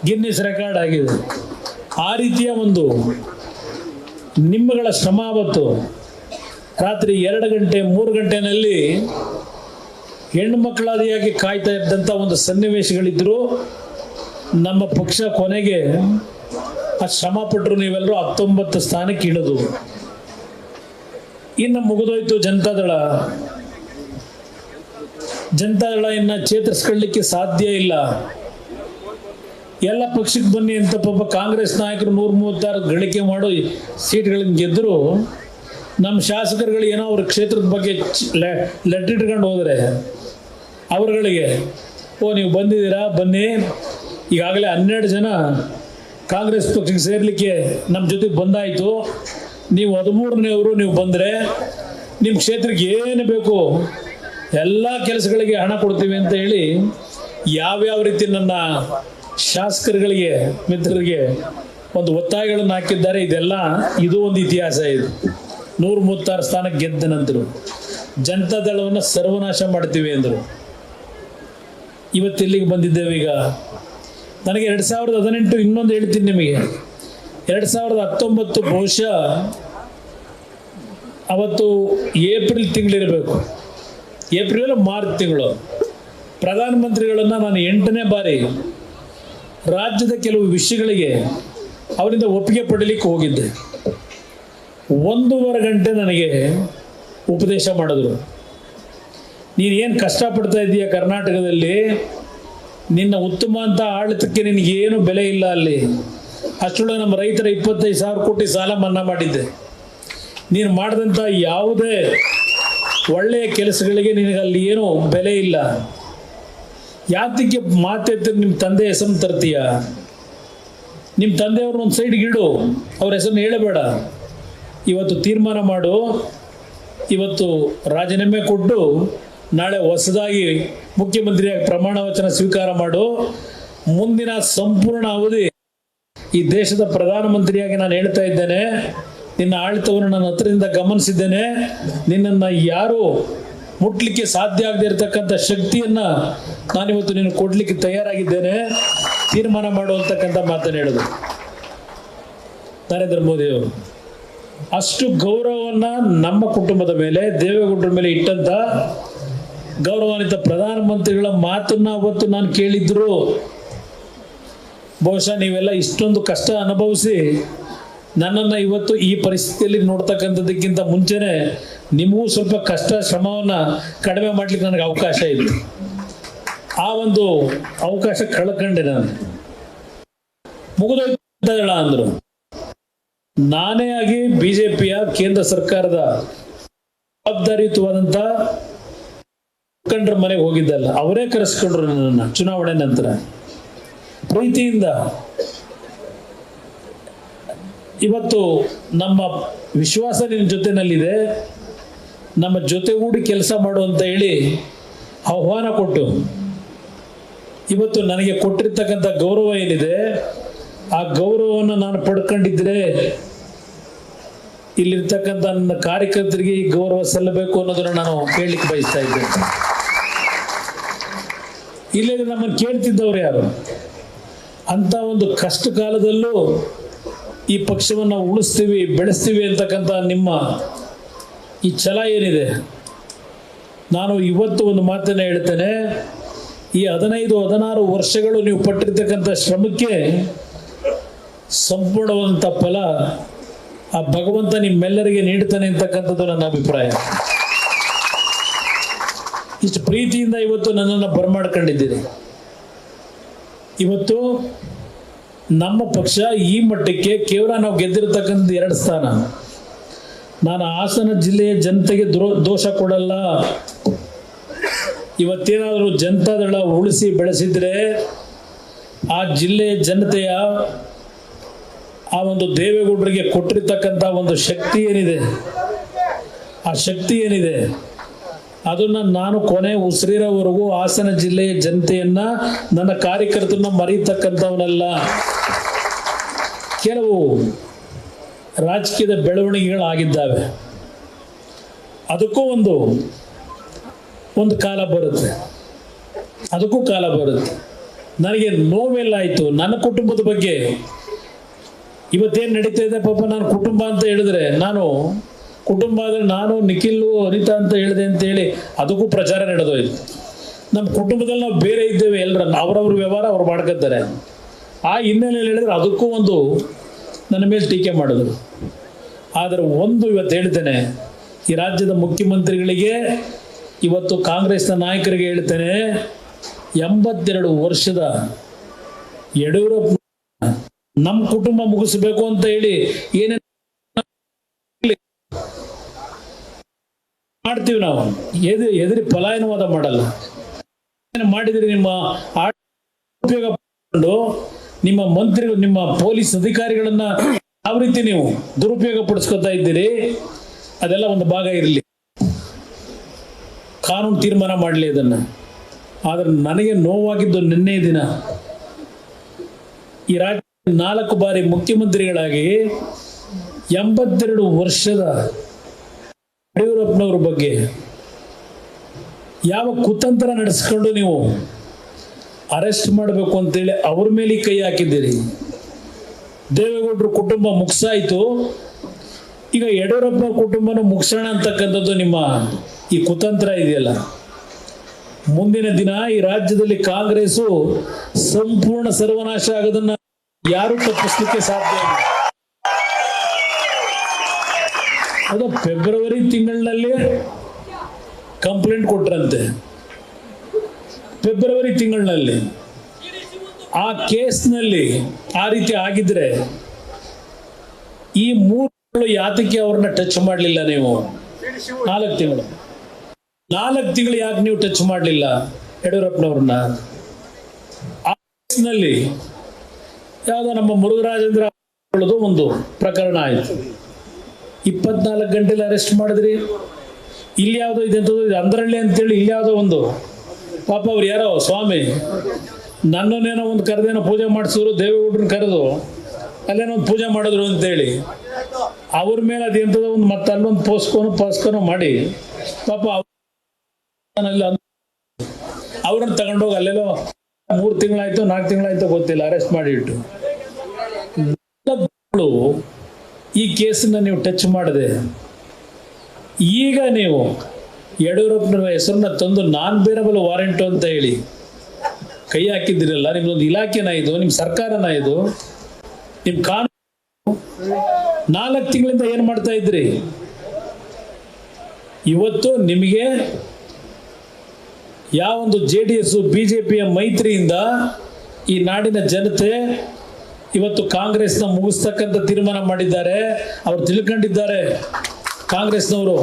ಗಿನ್ನಿಸ್ ರೆಕಾರ್ಡ್ ಆಗಿದೆ. ಆ ರೀತಿಯ ಒಂದು ನಿಮ್ಮಗಳ ಶ್ರಮ ಅವತ್ತು ರಾತ್ರಿ 2 ಗಂಟೆ 3 ಗಂಟೆನಲ್ಲಿ ಹೆಣ್ಣು ಮಕ್ಕಳಾದಿಯಾಗಿ ಕಾಯ್ತಾ ಇದ್ದಂಥ ಒಂದು ಸನ್ನಿವೇಶಗಳಿದ್ರು. ನಮ್ಮ ಪಕ್ಷ ಕೊನೆಗೆ ಆ ಶ್ರಮ ಪಟ್ಟರು ನೀವೆಲ್ಲರೂ 19 ಸ್ಥಾನಕ್ಕೆ ಇಳಿದು. ಇನ್ನು ಮುಗಿದೋಯ್ತು ಜನತಾದಳ. ಜನತಾದಳ ಇನ್ನು ಚೇತರಿಸ್ಕೊಳ್ಳಿಕ್ಕೆ ಸಾಧ್ಯ ಇಲ್ಲ. ಎಲ್ಲ ಪಕ್ಷಕ್ಕೆ ಬನ್ನಿ ಅಂತ ಪಾಪ ಕಾಂಗ್ರೆಸ್ ನಾಯಕರು 136 ಗಳಿಕೆ ಮಾಡೋ ಸೀಟ್ಗಳನ್ನು ಗೆದ್ದರು. ನಮ್ಮ ಶಾಸಕರುಗಳು ಏನೋ ಅವ್ರ ಕ್ಷೇತ್ರದ ಬಗ್ಗೆ ಲೆಟರ್ ಇಟ್ಕೊಂಡು ಹೋದರೆ ಅವರುಗಳಿಗೆ, ನೀವು ಬಂದಿದ್ದೀರಾ, ಬನ್ನಿ. ಈಗಾಗಲೇ 12 ಜನ ಕಾಂಗ್ರೆಸ್ ಪಕ್ಷಕ್ಕೆ ಸೇರ್ಲಿಕ್ಕೆ ನಮ್ಮ ಜೊತೆಗೆ ಬಂದಾಯಿತು. ನೀವು 13ನೇವರು ನೀವು ಬಂದರೆ ನಿಮ್ಮ ಕ್ಷೇತ್ರಕ್ಕೆ ಏನು ಬೇಕು ಎಲ್ಲ ಕೆಲಸಗಳಿಗೆ ಹಣ ಕೊಡ್ತೀವಿ ಅಂತ ಹೇಳಿ ಯಾವ್ಯಾವ ರೀತಿ ನನ್ನ ಶಾಸಕರುಗಳಿಗೆ, ಮಿತ್ರರಿಗೆ ಒಂದು ಒತ್ತಾಯಗಳನ್ನು ಹಾಕಿದ್ದಾರೆ. ಇದು ಒಂದು ಇತಿಹಾಸ. ಇದು 136 ಸ್ಥಾನಕ್ಕೆ ಗೆದ್ದ ನಂತರ ಜನತಾದಳವನ್ನು ಸರ್ವನಾಶ ಮಾಡ್ತೀವಿ ಅಂದರು. ಇವತ್ತಿಲ್ಲಿಗೆ ಬಂದಿದ್ದೇವೆ. ಈಗ ನನಗೆ 2018 ಇನ್ನೊಂದು ಹೇಳ್ತೀನಿ ನಿಮಗೆ. 2019 ಬಹುಶಃ ಅವತ್ತು ಏಪ್ರಿಲ್ ತಿಂಗಳಿರಬೇಕು, ಏಪ್ರಿಲ್ ಮಾರ್ಚ್ ತಿಂಗಳು. ಪ್ರಧಾನಮಂತ್ರಿಗಳನ್ನು ನಾನು 8ನೇ ಬಾರಿ ರಾಜ್ಯದ ಕೆಲವು ವಿಷಯಗಳಿಗೆ ಅವರಿಂದ ಒಪ್ಪಿಗೆ ಪಡೀಲಿಕ್ಕೆ ಹೋಗಿದ್ದೆ. 1.5 ಗಂಟೆ ನನಗೆ ಉಪದೇಶ ಮಾಡಿದ್ರು. ನೀನು ಏನು ಕಷ್ಟಪಡ್ತಾ ಇದ್ದೀಯ ಕರ್ನಾಟಕದಲ್ಲಿ, ನಿನ್ನ ಉತ್ತಮ ಅಂತ ಆಡಳಿತಕ್ಕೆ ನಿನಗೇನು ಬೆಲೆ ಇಲ್ಲ ಅಲ್ಲಿ. ಅಷ್ಟೊಳಗೆ ನಮ್ಮ ರೈತರ 25,000 ಕೋಟಿ ಸಾಲ ಮನ್ನಾ ಮಾಡಿದ್ದೆ. ನೀನು ಮಾಡಿದಂಥ ಯಾವುದೇ ಒಳ್ಳೆಯ ಕೆಲಸಗಳಿಗೆ ನಿನಗಲ್ಲಿ ಏನೂ ಬೆಲೆ ಇಲ್ಲ. ಯಾತಕ್ಕೆ ಮಾತೆತ್ತ ನಿಮ್ಮ ತಂದೆ ಹೆಸರನ್ನು ತರ್ತೀಯ? ನಿಮ್ಮ ತಂದೆಯವ್ರನ್ನ ಒಂದು ಸೈಡ್ಗೆ ಇಡು, ಅವ್ರ ಹೆಸರನ್ನು ಹೇಳಬೇಡ. ಇವತ್ತು ತೀರ್ಮಾನ ಮಾಡು, ಇವತ್ತು ರಾಜೀನಾಮೆ ಕೊಟ್ಟು ನಾಳೆ ಹೊಸದಾಗಿ ಮುಖ್ಯಮಂತ್ರಿಯಾಗಿ ಪ್ರಮಾಣ ವಚನ ಸ್ವೀಕಾರ ಮಾಡು. ಮುಂದಿನ ಸಂಪೂರ್ಣ ಅವಧಿ ಈ ದೇಶದ ಪ್ರಧಾನಮಂತ್ರಿಯಾಗಿ ನಾನು ಹೇಳ್ತಾ ಇದ್ದೇನೆ. ನಿನ್ನ ಆಡಳಿತವನ್ನು ನನ್ನ ಹತ್ರದಿಂದ ಗಮನಿಸಿದ್ದೇನೆ. ನಿನ್ನನ್ನು ಯಾರು ಮುಟ್ಲಿಕ್ಕೆ ಸಾಧ್ಯ ಆಗದೆ ಇರತಕ್ಕಂಥ ಶಕ್ತಿಯನ್ನು ನಾನಿವತ್ತು ನೀನು ಕೊಡ್ಲಿಕ್ಕೆ ತಯಾರಾಗಿದ್ದೇನೆ. ತೀರ್ಮಾನ ಮಾಡುವಂತಕ್ಕಂಥ ಮಾತನ್ನು ಹೇಳಿದ್ರು ನರೇಂದ್ರ ಮೋದಿ ಅವರು. ಅಷ್ಟು ಗೌರವವನ್ನು ನಮ್ಮ ಕುಟುಂಬದ ಮೇಲೆ, ದೇವೇಗೌಡರ ಮೇಲೆ ಇಟ್ಟಂತ ಗೌರವಾನ್ವಿತ ಪ್ರಧಾನಮಂತ್ರಿಗಳ ಮಾತನ್ನ ಅವತ್ತು ನಾನು ಕೇಳಿದ್ರು. ಬಹುಶಃ ನೀವೆಲ್ಲ ಇಷ್ಟೊಂದು ಕಷ್ಟ ಅನುಭವಿಸಿ ನನ್ನನ್ನು ಇವತ್ತು ಈ ಪರಿಸ್ಥಿತಿಯಲ್ಲಿ ನೋಡ್ತಕ್ಕಂಥದ್ದಕ್ಕಿಂತ ಮುಂಚೆನೆ ನಿಮಗೂ ಸ್ವಲ್ಪ ಕಷ್ಟ ಶ್ರಮವನ್ನು ಕಡಿಮೆ ಮಾಡ್ಲಿಕ್ಕೆ ನನಗೆ ಅವಕಾಶ ಇದೆ. ಆ ಒಂದು ಅವಕಾಶ ಕಳ್ಕೊಂಡೆ ನಾನು. ಮುಗಿದೋಯ್ತಲ್ಲ ಅಂದರು. ನಾನೇ ಆಗಿ ಬಿಜೆಪಿಯ ಕೇಂದ್ರ ಸರ್ಕಾರದ ಜವಾಬ್ದಾರಿಯುತವಾದಂಥ ಮುಖಂಡರ ಮನೆಗೆ ಹೋಗಿದ್ದಲ್ಲ, ಅವರೇ ಕರೆಸ್ಕೊಂಡ್ರು ನನ್ನನ್ನು ಚುನಾವಣೆ ನಂತರ ಪ್ರೀತಿಯಿಂದ. ಇವತ್ತು ನಮ್ಮ ವಿಶ್ವಾಸ ನಿನ್ನ ಜೊತೆನಲ್ಲಿದೆ, ನಮ್ಮ ಜೊತೆಗೂಡಿ ಕೆಲಸ ಮಾಡು ಅಂತ ಹೇಳಿ ಆಹ್ವಾನ ಕೊಟ್ಟು ಇವತ್ತು ನನಗೆ ಕೊಟ್ಟಿರ್ತಕ್ಕಂಥ ಗೌರವ ಏನಿದೆ, ಆ ಗೌರವವನ್ನು ನಾನು ಪಡ್ಕೊಂಡಿದ್ರೆ ಇಲ್ಲಿರ್ತಕ್ಕಂಥ ನನ್ನ ಕಾರ್ಯಕರ್ತರಿಗೆ ಈ ಗೌರವ ಸಲ್ಲಬೇಕು ಅನ್ನೋದನ್ನು ನಾನು ಕೇಳಲಿಕ್ಕೆ ಬಯಸ್ತಾ ಇದ್ದೇನೆ. ಇಲ್ಲೇ ನಮ್ಮನ್ನು ಕೇಳ್ತಿದ್ದವ್ರು ಯಾರು? ಅಂತ ಒಂದು ಕಷ್ಟ ಕಾಲದಲ್ಲೂ ಈ ಪಕ್ಷವನ್ನು ಉಳಿಸ್ತೀವಿ, ಬೆಳೆಸ್ತೀವಿ ಅಂತಕ್ಕಂಥ ನಿಮ್ಮ ಈ ಛಲ ಏನಿದೆ, ನಾನು ಇವತ್ತು ಒಂದು ಮಾತನ್ನು ಹೇಳ್ತೇನೆ. ಈ 15-16 ವರ್ಷಗಳು ನೀವು ಪಟ್ಟಿರ್ತಕ್ಕಂಥ ಶ್ರಮಕ್ಕೆ ಸಂಪೂರ್ಣವಾದಂಥ ಫಲ ಆ ಭಗವಂತ ನಿಮ್ಮೆಲ್ಲರಿಗೆ ನೀಡ್ತಾನೆ ಅಂತಕ್ಕಂಥದ್ದು ನನ್ನ ಅಭಿಪ್ರಾಯ. ಇಷ್ಟು ಪ್ರೀತಿಯಿಂದ ಇವತ್ತು ನನ್ನನ್ನು ಬರಮಾಡ್ಕೊಂಡಿದ್ದೀರಿ. ಇವತ್ತು ನಮ್ಮ ಪಕ್ಷ ಈ ಮಟ್ಟಕ್ಕೆ ಕೇವಲ ನಾವು ಗೆದ್ದಿರತಕ್ಕಂಥ 2 ಸ್ಥಾನ, ನಾನು ಹಾಸನ ಜಿಲ್ಲೆಯ ಜನತೆಗೆ ದೋಷ ಕೊಡಲ್ಲ. ಇವತ್ತೇನಾದರೂ ಜನತಾದಳ ಉಳಿಸಿ ಬೆಳೆಸಿದ್ರೆ ಆ ಜಿಲ್ಲೆಯ ಜನತೆಯ ಆ ಒಂದು ದೇವೇಗೌಡರಿಗೆ ಕೊಟ್ಟಿರ್ತಕ್ಕಂಥ ಒಂದು ಶಕ್ತಿ ಏನಿದೆ, ಆ ಶಕ್ತಿ ಏನಿದೆ ಅದನ್ನ ನಾನು ಕೊನೆ ಉಸಿರಿರೋವರೆಗೂ ಹಾಸನ ಜಿಲ್ಲೆಯ ಜನತೆಯನ್ನ, ನನ್ನ ಕಾರ್ಯಕರ್ತರನ್ನ ಮರೀತಕ್ಕಂಥವನಲ್ಲ. ಕೆಲವು ರಾಜಕೀಯದ ಬೆಳವಣಿಗೆಗಳಾಗಿದ್ದಾವೆ, ಅದಕ್ಕೂ ಒಂದು ಕಾಲ ಬರುತ್ತೆ, ಅದಕ್ಕೂ ಕಾಲ ಬರುತ್ತೆ. ನನಗೆ ನೋವೆಲ್ಲ ಆಯಿತು ನನ್ನ ಕುಟುಂಬದ ಬಗ್ಗೆ. ಇವತ್ತೇನು ನಡೀತಾ ಇದೆ ಪಾಪ, ನಾನು ಕುಟುಂಬ ಅಂತ ಹೇಳಿದ್ರೆ, ನಾನು ಕುಟುಂಬ ಆದರೆ ನಾನು ನಿಖಿಲ್ ಅನಿತಾ ಅಂತ ಹೇಳಿದೆ ಅಂತೇಳಿ ಅದಕ್ಕೂ ಪ್ರಚಾರ ನಡೆದೋಯ್ತು. ನಮ್ಮ ಕುಟುಂಬದಲ್ಲಿ ನಾವು ಬೇರೆ ಇದ್ದೇವೆ, ಎಲ್ಲರ ಅವರವ್ರ ವ್ಯವಹಾರ ಅವ್ರು ಮಾಡ್ಕೊತಾರೆ. ಆ ಹಿನ್ನೆಲೆಯಲ್ಲಿ ಹೇಳಿದ್ರೆ ಅದಕ್ಕೂ ನನ್ನ ಮೇಲೆ ಟೀಕೆ ಮಾಡಿದ್ರು. ಆದರೆ ಇವತ್ತು ಹೇಳ್ತೇನೆ, ಈ ರಾಜ್ಯದ ಮುಖ್ಯಮಂತ್ರಿಗಳಿಗೆ, ಇವತ್ತು ಕಾಂಗ್ರೆಸ್ನ ನಾಯಕರಿಗೆ ಹೇಳ್ತೇನೆ, 82 ವರ್ಷದ ಯಡಿಯೂರಪ್ಪ ನಮ್ಮ ಕುಟುಂಬ ಮುಗಿಸ್ಬೇಕು ಅಂತ ಹೇಳಿ ಏನೇನು ಮಾಡ್ತೀವಿ ನಾವು, ಎದುರಿ ಪಲಾಯನವಾದ ಮಾಡಲ್ಲ. ಮಾಡಿದ್ರಿ ನಿಮ್ಮ ಉಪಯೋಗ ಪಡಿಸಿಕೊಂಡು ನಿಮ್ಮ ಮಂತ್ರಿಗಳು, ನಿಮ್ಮ ಪೊಲೀಸ್ ಅಧಿಕಾರಿಗಳನ್ನ ಯಾವ ರೀತಿ ನೀವು ದುರುಪಯೋಗ ಪಡಿಸ್ಕೊತಾ ಇದ್ದೀರಿ, ಅದೆಲ್ಲ ಒಂದು ಭಾಗ ಇರಲಿ, ಕಾನೂನು ತೀರ್ಮಾನ ಮಾಡಲಿ ಅದನ್ನ. ಆದ್ರೆ ನನಗೆ ನೋವಾಗಿದ್ದು ನಿನ್ನೆ ದಿನ ಈ ರಾಜ್ಯ 4 ಬಾರಿ ಮುಖ್ಯಮಂತ್ರಿಗಳಾಗಿ 82 ವರ್ಷದ ಯಡಿಯೂರಪ್ಪನವ್ರ ಬಗ್ಗೆ ಯಾವ ಕುತಂತ್ರ ನಡೆಸ್ಕೊಂಡು ನೀವು ಅರೆಸ್ಟ್ ಮಾಡಬೇಕು ಅಂತೇಳಿ ಅವ್ರ ಮೇಲೆ ಕೈ ಹಾಕಿದ್ದೀರಿ. ದೇವೇಗೌಡರ ಕುಟುಂಬ ಮುಗಿಸಾಯ್ತು, ಈಗ ಯಡಿಯೂರಪ್ಪ ಕುಟುಂಬನ ಮುಗಿಸೋಣ ಅಂತಕ್ಕಂಥದ್ದು ನಿಮ್ಮ ಈ ಕುತಂತ್ರ ಇದೆಯಲ್ಲ. ಮುಂದಿನ ದಿನ ಈ ರಾಜ್ಯದಲ್ಲಿ ಕಾಂಗ್ರೆಸ್ಸು ಸಂಪೂರ್ಣ ಸರ್ವನಾಶ ಆಗೋದನ್ನ ಯಾರು ತಪ್ಪಿಸ್ಲಿಕ್ಕೆ ಸಾಧ್ಯ ಇಲ್ಲ. ಅದು ಫೆಬ್ರವರಿ ತಿಂಗಳಿನಲ್ಲಿ ಕಂಪ್ಲೇಂಟ್ ಕೊಟ್ರಂತೆ. ಫೆಬ್ರವರಿ ತಿಂಗಳಿನಲ್ಲಿ ಆ ಕೇಸ್ನಲ್ಲಿ ಆ ರೀತಿ ಆಗಿದ್ರೆ ಈ 3 ತಿಂಗಳು ಯಾತಕ್ಕೆ ಅವ್ರನ್ನ ಟಚ್ ಮಾಡಲಿಲ್ಲ ನೀವು? 4 ತಿಂಗಳು ಯಾಕೆ ನೀವು ಟಚ್ ಮಾಡಲಿಲ್ಲ ಯಡಿಯೂರಪ್ಪನವ್ರನ್ನ? ಆ ಕೇಸ್ನಲ್ಲಿ ಯಾವುದೋ ನಮ್ಮ ಮುರುಘರಾಜೇಂದ್ರ ಒಂದು ಪ್ರಕರಣ ಆಯಿತು, 24 ಗಂಟೆಲಿ ಅರೆಸ್ಟ್ ಮಾಡಿದ್ರಿ. ಇಲ್ಲಿ ಯಾವುದೋ ಇದೆಂಥದ್ದು ಅಂದ್ರಳ್ಳಿ ಅಂತೇಳಿ ಇಲ್ಲಿ ಯಾವುದೋ ಒಂದು ಪಾಪ ಅವ್ರು ಯಾರೋ ಸ್ವಾಮಿ ನನ್ನನ್ನೇನೋ ಒಂದು ಕರೆದೇನೋ ಪೂಜೆ ಮಾಡಿಸಿದ್ರು, ದೇವೇಗೌಡರನ್ನ ಕರೆದು ಅಲ್ಲೇನೋ ಒಂದು ಪೂಜೆ ಮಾಡಿದ್ರು ಅಂತೇಳಿ ಅವ್ರ ಮೇಲೆ ಅದೆಂಥದೋ ಒಂದು ಮತ್ತೆ ಅಲ್ಲೊಂದು ಪೋಸ್ಕೋನು ಮಾಡಿ ಪಾಪ ಅವ್ರನ್ನ ತಗೊಂಡೋಗಿ ಅಲ್ಲೆಲ್ಲೋ 3 ತಿಂಗಳಾಯ್ತು 4 ತಿಂಗಳಾಯ್ತು ಗೊತ್ತಿಲ್ಲ, ಅರೆಸ್ಟ್ ಮಾಡಿಟ್ಟು ಈ ಕೇಸನ್ನ ನೀವು ಟಚ್ ಮಾಡದೆ ಈಗ ನೀವು ಯಡಿಯೂರಪ್ಪನವರ ಹೆಸರನ್ನ ತಂದು ನಾನ್ ಬೇರಬಲ್ ವಾರೆಂಟ್ ಅಂತ ಹೇಳಿ ಕೈ ಹಾಕಿದ್ದೀರಲ್ಲ. ನಿಮ್ದೊಂದು ಇಲಾಖೆನ ಇದು, ನಿಮ್ಮ ಸರ್ಕಾರನ ಇದು, ನಿಮ್ ಕಾನೂನು. 4 ತಿಂಗಳಿಂದ ಏನ್ ಮಾಡ್ತಾ ಇದ್ರಿ? ಇವತ್ತು ನಿಮಗೆ ಯಾವೊಂದು JDS BJPಯ ಮೈತ್ರಿಯಿಂದ ಈ ನಾಡಿನ ಜನತೆ ಇವತ್ತು ಕಾಂಗ್ರೆಸ್ನ ಮುಗಿಸ್ತಕ್ಕಂಥ ತೀರ್ಮಾನ ಮಾಡಿದ್ದಾರೆ. ಅವ್ರು ತಿಳ್ಕೊಂಡಿದ್ದಾರೆ, ಕಾಂಗ್ರೆಸ್ನವರು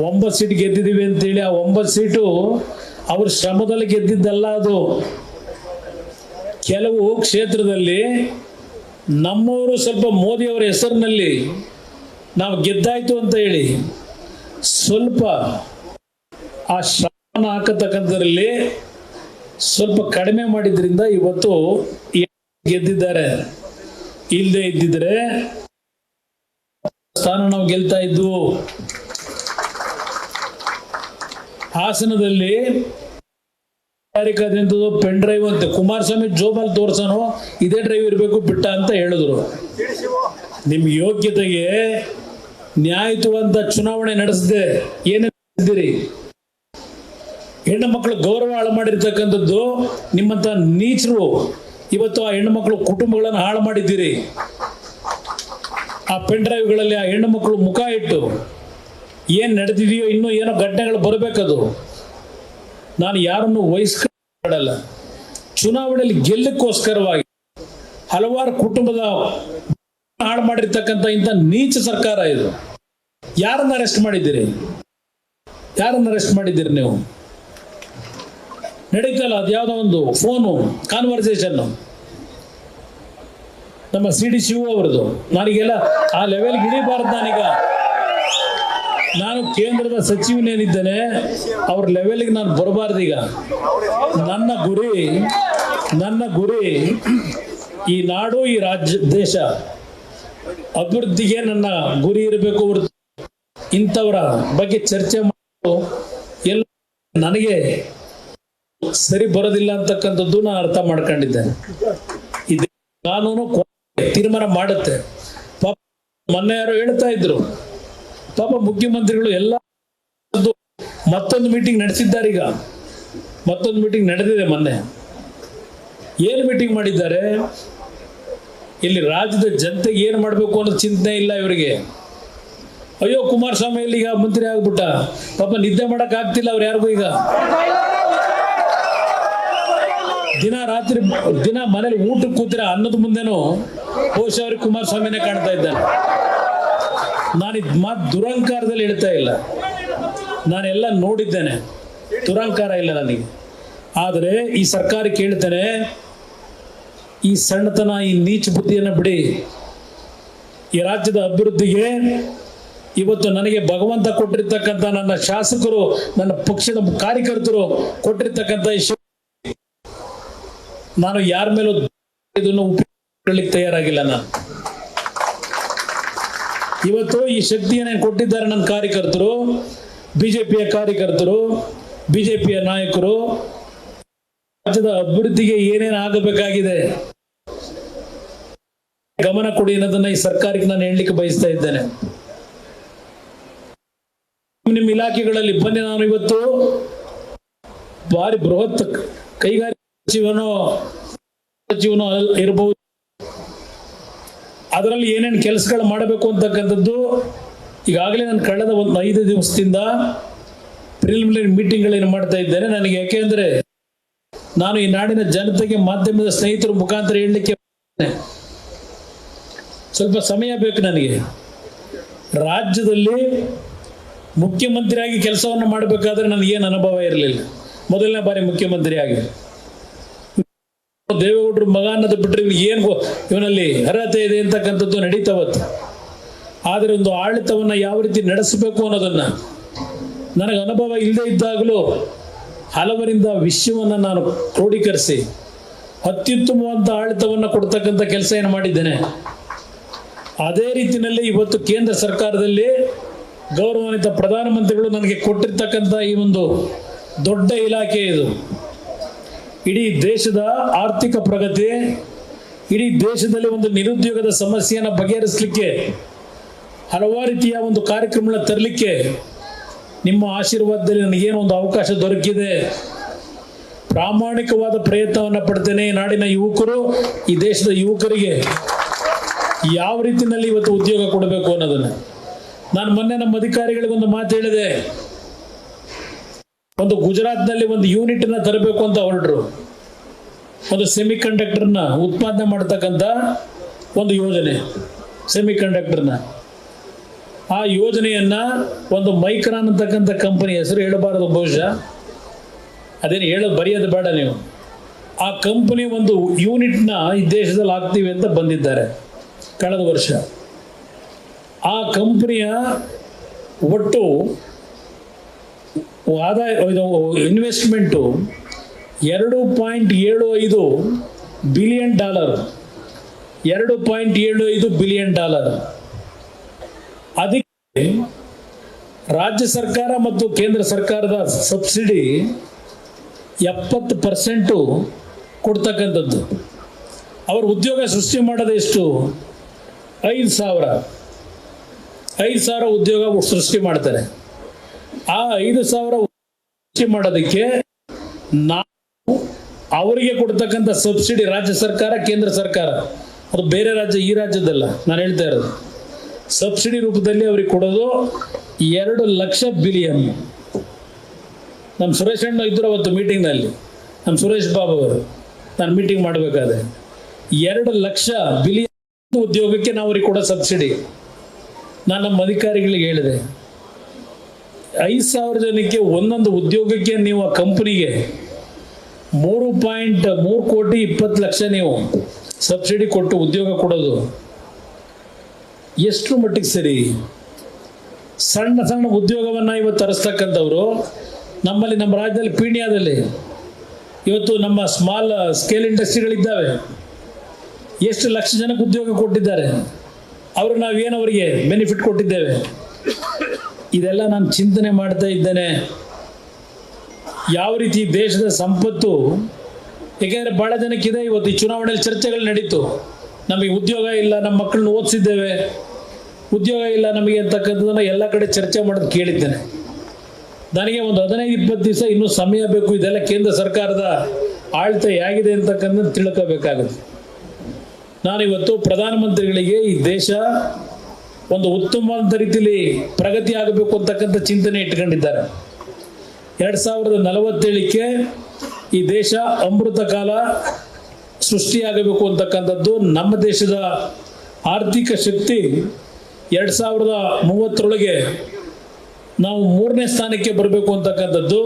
9 ಸೀಟ್ ಗೆದ್ದಿದ್ದೀವಿ ಅಂತೇಳಿ. ಆ 9 ಸೀಟು ಅವ್ರ ಶ್ರಮದಲ್ಲಿ ಗೆದ್ದಿದ್ದಲ್ಲ. ಅದು ಕೆಲವು ಕ್ಷೇತ್ರದಲ್ಲಿ ನಮ್ಮವರು ಸ್ವಲ್ಪ ಮೋದಿಯವರ ಹೆಸರಿನಲ್ಲಿ ನಾವು ಗೆದ್ದಾಯ್ತು ಅಂತ ಹೇಳಿ ಸ್ವಲ್ಪ ಆ ಶ್ರಮ ಹಾಕತಕ್ಕಂಥದ್ರಲ್ಲಿ ಸ್ವಲ್ಪ ಕಡಿಮೆ ಮಾಡಿದ್ರಿಂದ ಇವತ್ತು ಗೆದ್ದಿದ್ದಾರೆ. ಇಲ್ಲದೆ ಇದ್ದಿದ್ರೆ ಸ್ಥಾನ ನಾವು ಗೆಲ್ತಾ ಇದ್ವು. ಹಾಸನದಲ್ಲಿ ಪೆನ್ ಡ್ರೈವ್ ಅಂತ ಕುಮಾರಸ್ವಾಮಿ ಜೋಬಲ್ ತೋರ್ಸನೋ ಇದೇ ಡ್ರೈವ್ ಇರಬೇಕು ಬಿಟ್ಟ ಅಂತ ಹೇಳಿದ್ರು. ನಿಮ್ ಯೋಗ್ಯತೆಗೆ ನ್ಯಾಯಯುತವಾದ ಚುನಾವಣೆ ನಡೆಸದೆ ಏನಿದ್ದೀರಿ? ಹೆಣ್ಣು ಮಕ್ಕಳು ಗೌರವ ಹಾಳು ಮಾಡಿರ್ತಕ್ಕಂಥದ್ದು ನಿಮ್ಮಂತ ನೀಚರು ಇವತ್ತು ಆ ಹೆಣ್ಣು ಮಕ್ಕಳು ಕುಟುಂಬಗಳನ್ನು ಹಾಳು ಮಾಡಿದ್ದೀರಿ. ಆ ಪೆನ್ ಡ್ರೈವ್ಗಳಲ್ಲಿ ಆ ಹೆಣ್ಣು ಮಕ್ಕಳು ಮುಖ ಇಟ್ಟು ಏನ್ ನಡೆದಿದೆಯೋ ಇನ್ನೂ ಏನೋ ಘಟನೆಗಳು ಬರಬೇಕದು. ನಾನು ಯಾರನ್ನು ವಹಿಸ್ಕೊಳ್ಳಲ್ಲ. ಚುನಾವಣೆಯಲ್ಲಿ ಗೆಲ್ಲಕ್ಕೋಸ್ಕರವಾಗಿ ಹಲವಾರು ಕುಟುಂಬದ ಹಾಳು ಮಾಡಿರ್ತಕ್ಕಂಥ ಇಂಥ ನೀಚ ಸರ್ಕಾರ ಇದು. ಯಾರನ್ನ ಅರೆಸ್ಟ್ ಮಾಡಿದ್ದೀರಿ? ಯಾರನ್ನ ಅರೆಸ್ಟ್ ಮಾಡಿದ್ದೀರಿ ನೀವು? ನಡೀತಲ್ಲ ಅದು ಯಾವುದೋ ಒಂದು ಫೋನು ಕಾನ್ವರ್ಸೇಷನ್ ನಮ್ಮ CD ಶಿವ ಅವರದು. ನನಗೆಲ್ಲ ಆ ಲೆವೆಲ್ಗೆ ಇಳಿಬಾರ್ದು. ನಾನು ಕೇಂದ್ರದ ಸಚಿವನೇನಿದ್ದೇನೆ ಅವ್ರ ಲೆವೆಲ್ಗೆ ನಾನು ಬರಬಾರ್ದು. ಈಗ ನನ್ನ ಗುರಿ ಈ ನಾಡು, ಈ ರಾಜ್ಯ, ದೇಶ ಅಭಿವೃದ್ಧಿಗೆ ನನ್ನ ಗುರಿ ಇರಬೇಕು ಹೊರತು ಇಂಥವರ ಬಗ್ಗೆ ಚರ್ಚೆ ಮಾಡೋದು ಎಲ್ಲ ನನಗೆ ಸರಿ ಬರೋದಿಲ್ಲ ಅಂತಕ್ಕಂಥದ್ದು ನಾನು ಅರ್ಥ ಮಾಡ್ಕೊಂಡಿದ್ದೇನೆ. ಇದು ಕಾನೂನು ತೀರ್ಮಾನ ಮಾಡುತ್ತೆ. ಪಾಪ ಮೊನ್ನೆ ಯಾರೋ ಹೇಳ್ತಾ ಇದ್ರು, ಪಾಪ ಮುಖ್ಯಮಂತ್ರಿಗಳು ಎಲ್ಲ ಮತ್ತೊಂದು ಮೀಟಿಂಗ್ ನಡೆಸಿದ್ದಾರೆ. ಈಗ ಮತ್ತೊಂದು ಮೀಟಿಂಗ್ ನಡೆದಿದೆ ಮೊನ್ನೆ. ಏನು ಮೀಟಿಂಗ್ ಮಾಡಿದ್ದಾರೆ? ಇಲ್ಲಿ ರಾಜ್ಯದ ಜನತೆಗೆ ಏನು ಮಾಡಬೇಕು ಅನ್ನೋ ಚಿಂತನೆ ಇಲ್ಲ ಇವರಿಗೆ. ಅಯ್ಯೋ ಕುಮಾರಸ್ವಾಮಿ ಇಲ್ಲಿ ಈಗ ಮಂತ್ರಿ ಆಗ್ಬಿಟ್ಟ, ಪಾಪ ನಿದ್ದೆ ಮಾಡಕ್ ಆಗ್ತಿಲ್ಲ ಅವ್ರು ಯಾರಿಗೂ. ಈಗ ದಿನ ಮನೇಲಿ ಊಟಕ್ಕೆ ಕೂತಿರ ಅನ್ನದ ಮುಂದೆನೂ ಬಹುಶಃ ಅವ್ರಿಗೆ ಕುಮಾರಸ್ವಾಮಿನೇ ಕಾಣ್ತಾ ಇದ್ದಾನೆ. ನಾನು ಇದು ಮಾತು ದುರಂಕಾರದಲ್ಲಿ ಹೇಳ್ತಾ ಇಲ್ಲ, ನಾನೆಲ್ಲ ನೋಡಿದ್ದೇನೆ, ದುರಂಕಾರ ಇಲ್ಲ ನನಗೆ. ಆದರೆ ಈ ಸರ್ಕಾರ ಕೇಳ್ತೇನೆ, ಈ ಸಣ್ಣತನ, ಈ ನೀಚ ಬುದ್ಧಿಯನ್ನು ಬಿಡಿ. ಈ ರಾಜ್ಯದ ಅಭಿವೃದ್ಧಿಗೆ ಇವತ್ತು ನನಗೆ ಭಗವಂತ ಕೊಟ್ಟಿರ್ತಕ್ಕಂಥ, ನನ್ನ ಶಾಸಕರು, ನನ್ನ ಪಕ್ಷದ ಕಾರ್ಯಕರ್ತರು ಕೊಟ್ಟಿರ್ತಕ್ಕಂಥ ನಾನು ಯಾರ ಮೇಲೂ ಇದನ್ನು ಉಪಯೋಗಿಸಲಿಕ್ಕೆ ತಯಾರಾಗಿಲ್ಲ. ನಾನು ಇವತ್ತು ಈ ಶಕ್ತಿಯನ್ನು ಕೊಟ್ಟಿದ್ದಾರೆ ನನ್ನ ಕಾರ್ಯಕರ್ತರು, ಬಿಜೆಪಿಯ ಕಾರ್ಯಕರ್ತರು, ಬಿಜೆಪಿಯ ನಾಯಕರು. ರಾಜ್ಯದ ಅಭಿವೃದ್ಧಿಗೆ ಏನೇನು ಆಗಬೇಕಾಗಿದೆ ಗಮನ ಕೊಡಿ ಅನ್ನೋದನ್ನ ಈ ಸರ್ಕಾರಕ್ಕೆ ನಾನು ಹೇಳಲಿಕ್ಕೆ ಬಯಸ್ತಾ ಇದ್ದೇನೆ. ನಿಮ್ಮ ಇಲಾಖೆಗಳಲ್ಲಿ ಬನ್ನಿ. ನಾನು ಇವತ್ತು ಭಾರಿ ಬೃಹತ್ ಕೈಗಾರಿಕಾ ಸಚಿವನೋ ಇರಬಹುದು, ಅದರಲ್ಲಿ ಏನೇನು ಕೆಲಸಗಳು ಮಾಡಬೇಕು ಅಂತಕ್ಕಂಥದ್ದು ಈಗಾಗಲೇ ನಾನು ಕಳೆದ ಒಂದು 5 ದಿವಸದಿಂದ ಪ್ರಿಲಿಮಿನರಿ ಮೀಟಿಂಗ್ಗಳೇನು ಮಾಡ್ತಾ ಇದ್ದೇನೆ. ನನಗೆ ಯಾಕೆಂದ್ರೆ ನಾನು ಈ ನಾಡಿನ ಜನತೆಗೆ ಮಾಧ್ಯಮದ ಸ್ನೇಹಿತರ ಮುಖಾಂತರ ಹೇಳಲಿಕ್ಕೆ ಸ್ವಲ್ಪ ಸಮಯ ಬೇಕು ನನಗೆ. ರಾಜ್ಯದಲ್ಲಿ ಮುಖ್ಯಮಂತ್ರಿಯಾಗಿ ಕೆಲಸವನ್ನು ಮಾಡಬೇಕಾದ್ರೆ ನನಗೇನು ಅನುಭವ ಇರಲಿಲ್ಲ. ಮೊದಲನೇ ಬಾರಿ ಮುಖ್ಯಮಂತ್ರಿ ಆಗಿ ದೇವೇಗೌಡರು ಮಗ ಅನ್ನೋದು ಬಿಟ್ಟರೆ ಏನು ಇವನಲ್ಲಿ ಅರ್ಹತೆ ಇದೆ ಅಂತಕ್ಕಂಥದ್ದು ನಡೀತಾವತ್ತು. ಆದರೆ ಒಂದು ಆಡಳಿತವನ್ನು ಯಾವ ರೀತಿ ನಡೆಸಬೇಕು ಅನ್ನೋದನ್ನ ನನಗೆ ಅನುಭವ ಇಲ್ಲದೆ ಇದ್ದಾಗಲೂ ಹಲವರಿಂದ ವಿಷಯವನ್ನು ನಾನು ಕ್ರೋಢೀಕರಿಸಿ ಅತ್ಯುತ್ತಮವಾದ ಆಡಳಿತವನ್ನು ಕೊಡ್ತಕ್ಕಂಥ ಕೆಲಸ ಏನು ಮಾಡಿದ್ದೇನೆ. ಅದೇ ರೀತಿಯಲ್ಲಿ ಇವತ್ತು ಕೇಂದ್ರ ಸರ್ಕಾರದಲ್ಲಿ ಗೌರವಾನ್ವಿತ ಪ್ರಧಾನಮಂತ್ರಿಗಳು ನನಗೆ ಕೊಟ್ಟಿರ್ತಕ್ಕಂಥ ಈ ಒಂದು ದೊಡ್ಡ ಇಲಾಖೆ ಇದು. ಇಡೀ ದೇಶದ ಆರ್ಥಿಕ ಪ್ರಗತಿ, ಇಡೀ ದೇಶದಲ್ಲಿ ಒಂದು ನಿರುದ್ಯೋಗದ ಸಮಸ್ಯೆಯನ್ನು ಬಗೆಹರಿಸಲಿಕ್ಕೆ ಹಲವಾರು ರೀತಿಯ ಒಂದು ಕಾರ್ಯಕ್ರಮಗಳನ್ನ ತರಲಿಕ್ಕೆ ನಿಮ್ಮ ಆಶೀರ್ವಾದದಲ್ಲಿ ನನಗೇನು ಒಂದು ಅವಕಾಶ ದೊರಕಿದೆ. ಪ್ರಾಮಾಣಿಕವಾದ ಪ್ರಯತ್ನವನ್ನು ಪಡ್ತೇನೆ. ನಾಡಿನ ಯುವಕರು, ಈ ದೇಶದ ಯುವಕರಿಗೆ ಯಾವ ರೀತಿಯಲ್ಲಿ ಇವತ್ತು ಉದ್ಯೋಗ ಕೊಡಬೇಕು ಅನ್ನೋದನ್ನು ನಾನು ಮೊನ್ನೆ ನಮ್ಮ ಅಧಿಕಾರಿಗಳಿಗೆ ಒಂದು ಮಾತು ಹೇಳಿದೆ. ಒಂದು ಗುಜರಾತ್ನಲ್ಲಿ ಒಂದು ಯೂನಿಟ್ನ ತರಬೇಕು ಅಂತ ಹೊರಟರು. ಒಂದು ಸೆಮಿ ಕಂಡಕ್ಟರ್ನ ಉತ್ಪಾದನೆ ಮಾಡತಕ್ಕಂಥ ಒಂದು ಯೋಜನೆ, ಸೆಮಿ ಕಂಡಕ್ಟರ್ನ. ಆ ಯೋಜನೆಯನ್ನ ಒಂದು ಮೈಕ್ರಾನ್ ಅಂತಕ್ಕಂಥ ಕಂಪನಿ, ಹೆಸರು ಹೇಳಬಾರದು ಬಹುಶಃ, ಅದೇನು ಬರೆಯೋದು ಬೇಡ ನೀವು. ಆ ಕಂಪನಿ ಒಂದು ಯೂನಿಟ್ನ ಈ ದೇಶದಲ್ಲಿ ಹಾಕ್ತೀವಿ ಅಂತ ಬಂದಿದ್ದಾರೆ ಕಳೆದ ವರ್ಷ. ಆ ಕಂಪನಿಯ ಒಟ್ಟು ಆದಾಯ ಇನ್ವೆಸ್ಟ್ಮೆಂಟು $2.75 ಬಿಲಿಯನ್. $2.75 ಬಿಲಿಯನ್. ಅದಕ್ಕೆ ರಾಜ್ಯ ಸರ್ಕಾರ ಮತ್ತು ಕೇಂದ್ರ ಸರ್ಕಾರದ ಸಬ್ಸಿಡಿ 70% ಕೊಡ್ತಕ್ಕಂಥದ್ದು. ಅವರು ಉದ್ಯೋಗ ಸೃಷ್ಟಿ ಮಾಡೋದು ಎಷ್ಟು? 5,000 ಉದ್ಯೋಗ ಸೃಷ್ಟಿ ಮಾಡ್ತಾರೆ. ಆ 5,000 ಸೃಷ್ಟಿ ಮಾಡೋದಕ್ಕೆ ನಾವು ಅವರಿಗೆ ಕೊಡ್ತಕ್ಕಂಥ ಸಬ್ಸಿಡಿ, ರಾಜ್ಯ ಸರ್ಕಾರ, ಕೇಂದ್ರ ಸರ್ಕಾರ, ಅದು ಬೇರೆ ರಾಜ್ಯ, ಈ ರಾಜ್ಯದಲ್ಲ ನಾನು ಹೇಳ್ತಾ ಇರೋದು, ಸಬ್ಸಿಡಿ ರೂಪದಲ್ಲಿ ಅವ್ರಿಗೆ ಕೊಡೋದು 2 ಲಕ್ಷ ಬಿಲಿಯನ್. ನಮ್ಮ ಸುರೇಶ್ ಅಣ್ಣ ಇದ್ರು ಅವತ್ತು ಮೀಟಿಂಗ್ನಲ್ಲಿ, ನಮ್ಮ ಸುರೇಶ್ ಬಾಬು ಅವರು, ನಾನು ಮೀಟಿಂಗ್ ಮಾಡಬೇಕಾದ್ರೆ 2 ಲಕ್ಷ ಬಿಲಿಯನ್ ಉದ್ಯೋಗಕ್ಕೆ ನಾವು ಅವ್ರಿಗೆ ಕೊಡೋ ಸಬ್ಸಿಡಿ. ನಾನು ನಮ್ಮ ಅಧಿಕಾರಿಗಳಿಗೆ ಹೇಳಿದೆ, 5,000 ಜನಕ್ಕೆ ಒಂದೊಂದು ಉದ್ಯೋಗಕ್ಕೆ ನೀವು ಆ ಕಂಪನಿಗೆ 3,20,00,000 ನೀವು ಸಬ್ಸಿಡಿ ಕೊಟ್ಟು ಉದ್ಯೋಗ ಕೊಡೋದು ಎಷ್ಟು ಮಟ್ಟಿಗೆ ಸರಿ? ಸಣ್ಣ ಸಣ್ಣ ಉದ್ಯೋಗವನ್ನು ಇವತ್ತು ತರಿಸ್ತಕ್ಕಂಥವ್ರು ನಮ್ಮಲ್ಲಿ, ನಮ್ಮ ರಾಜ್ಯದಲ್ಲಿ ಪೀಣ್ಯದಲ್ಲಿ ಇವತ್ತು ನಮ್ಮ ಸ್ಮಾಲ್ ಸ್ಕೇಲ್ ಇಂಡಸ್ಟ್ರಿಗಳಿದ್ದಾವೆ. ಎಷ್ಟು ಲಕ್ಷ ಜನಕ್ಕೆ ಉದ್ಯೋಗ ಕೊಟ್ಟಿದ್ದಾರೆ. ಅವರು ನಾವೇನು ಅವರಿಗೆ ಬೆನಿಫಿಟ್ ಕೊಟ್ಟಿದ್ದೇವೆ? ಇದೆಲ್ಲ ನಾನು ಚಿಂತನೆ ಮಾಡ್ತಾ ಇದ್ದೇನೆ. ಯಾವ ರೀತಿ ದೇಶದ ಸಂಪತ್ತು, ಏಕೆಂದರೆ ಭಾಳ ಜನಕ್ಕಿದೆ. ಇವತ್ತು ಈ ಚುನಾವಣೆಯಲ್ಲಿ ಚರ್ಚೆಗಳು ನಡೀತು, ನಮಗೆ ಉದ್ಯೋಗ ಇಲ್ಲ, ನಮ್ಮ ಮಕ್ಕಳನ್ನ ಓದಿಸಿದ್ದೇವೆ, ಉದ್ಯೋಗ ಇಲ್ಲ ನಮಗೆ ಅಂತಕ್ಕಂಥದ್ದನ್ನು ಎಲ್ಲ ಕಡೆ ಚರ್ಚೆ ಮಾಡೋದು ಕೇಳಿದ್ದೇನೆ. ನನಗೆ ಒಂದು 15-20 ದಿವಸ ಇನ್ನೂ ಸಮಯ ಬೇಕು. ಇದೆಲ್ಲ ಕೇಂದ್ರ ಸರ್ಕಾರದ ಆಳ್ತ ಹೇಗಿದೆ ಅಂತಕ್ಕಂಥದ್ದು ತಿಳ್ಕೋಬೇಕಾಗುತ್ತೆ. ನಾನಿವತ್ತು ಪ್ರಧಾನಮಂತ್ರಿಗಳಿಗೆ ಈ ದೇಶ ಒಂದು ಉತ್ತಮವಾದ ರೀತಿಯಲ್ಲಿ ಪ್ರಗತಿ ಆಗಬೇಕು ಅಂತಕ್ಕಂಥ ಚಿಂತನೆ ಇಟ್ಕೊಂಡಿದ್ದಾರೆ. 2047ಕ್ಕೆ ಈ ದೇಶ ಅಮೃತ ಕಾಲ ಸೃಷ್ಟಿಯಾಗಬೇಕು ಅಂತಕ್ಕಂಥದ್ದು. ನಮ್ಮ ದೇಶದ ಆರ್ಥಿಕ ಶಕ್ತಿ 2030ರೊಳಗೆ ನಾವು 3ನೇ ಸ್ಥಾನಕ್ಕೆ ಬರಬೇಕು ಅಂತಕ್ಕಂಥದ್ದು.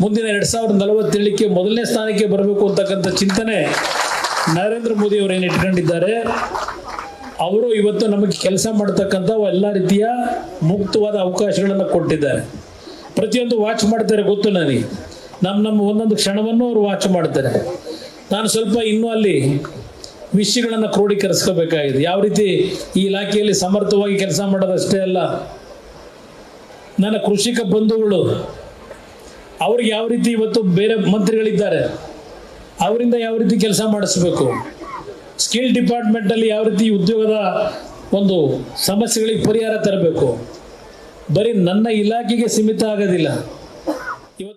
ಮುಂದಿನ 2047ಕ್ಕೆ 1ನೇ ಸ್ಥಾನಕ್ಕೆ ಬರಬೇಕು ಅಂತಕ್ಕಂಥ ಚಿಂತನೆ ನರೇಂದ್ರ ಮೋದಿ ಅವರೇನು ಇಟ್ಕೊಂಡಿದ್ದಾರೆ. ಅವರು ಇವತ್ತು ನಮಗೆ ಕೆಲಸ ಮಾಡತಕ್ಕಂಥ ಎಲ್ಲ ರೀತಿಯ ಮುಕ್ತವಾದ ಅವಕಾಶಗಳನ್ನು ಕೊಟ್ಟಿದ್ದಾರೆ. ಪ್ರತಿಯೊಂದು ವಾಚ್ ಮಾಡ್ತಾರೆ, ಗೊತ್ತು ನನಗೆ. ನಮ್ಮ ಒಂದೊಂದು ಕ್ಷಣವನ್ನು ಅವರು ವಾಚ್ ಮಾಡ್ತಾರೆ. ನಾನು ಸ್ವಲ್ಪ ಇನ್ನೂ ಅಲ್ಲಿ ವಿಷಯಗಳನ್ನು ಕ್ರೋಢೀಕರಿಸ್ಕೋಬೇಕಾಗಿದೆ. ಯಾವ ರೀತಿ ಈ ಇಲಾಖೆಯಲ್ಲಿ ಸಮರ್ಥವಾಗಿ ಕೆಲಸ ಮಾಡೋದಷ್ಟೇ ಅಲ್ಲ, ನನ್ನ ಕೃಷಿಕ ಬಂಧುಗಳು ಅವ್ರಿಗೆ ಯಾವ ರೀತಿ ಇವತ್ತು ಬೇರೆ ಮಂತ್ರಿಗಳಿದ್ದಾರೆ, ಅವರಿಂದ ಯಾವ ರೀತಿ ಕೆಲಸ ಮಾಡಿಸ್ಬೇಕು, ಸ್ಕಿಲ್ ಡಿಪಾರ್ಟ್ಮೆಂಟಲ್ಲಿ ಯಾವ ರೀತಿ ಉದ್ಯೋಗದ ಒಂದು ಸಮಸ್ಯೆಗಳಿಗೆ ಪರಿಹಾರ ತರಬೇಕು. ಬರೀ ನನ್ನ ಇಲಾಖೆಗೆ ಸೀಮಿತ ಆಗೋದಿಲ್ಲ.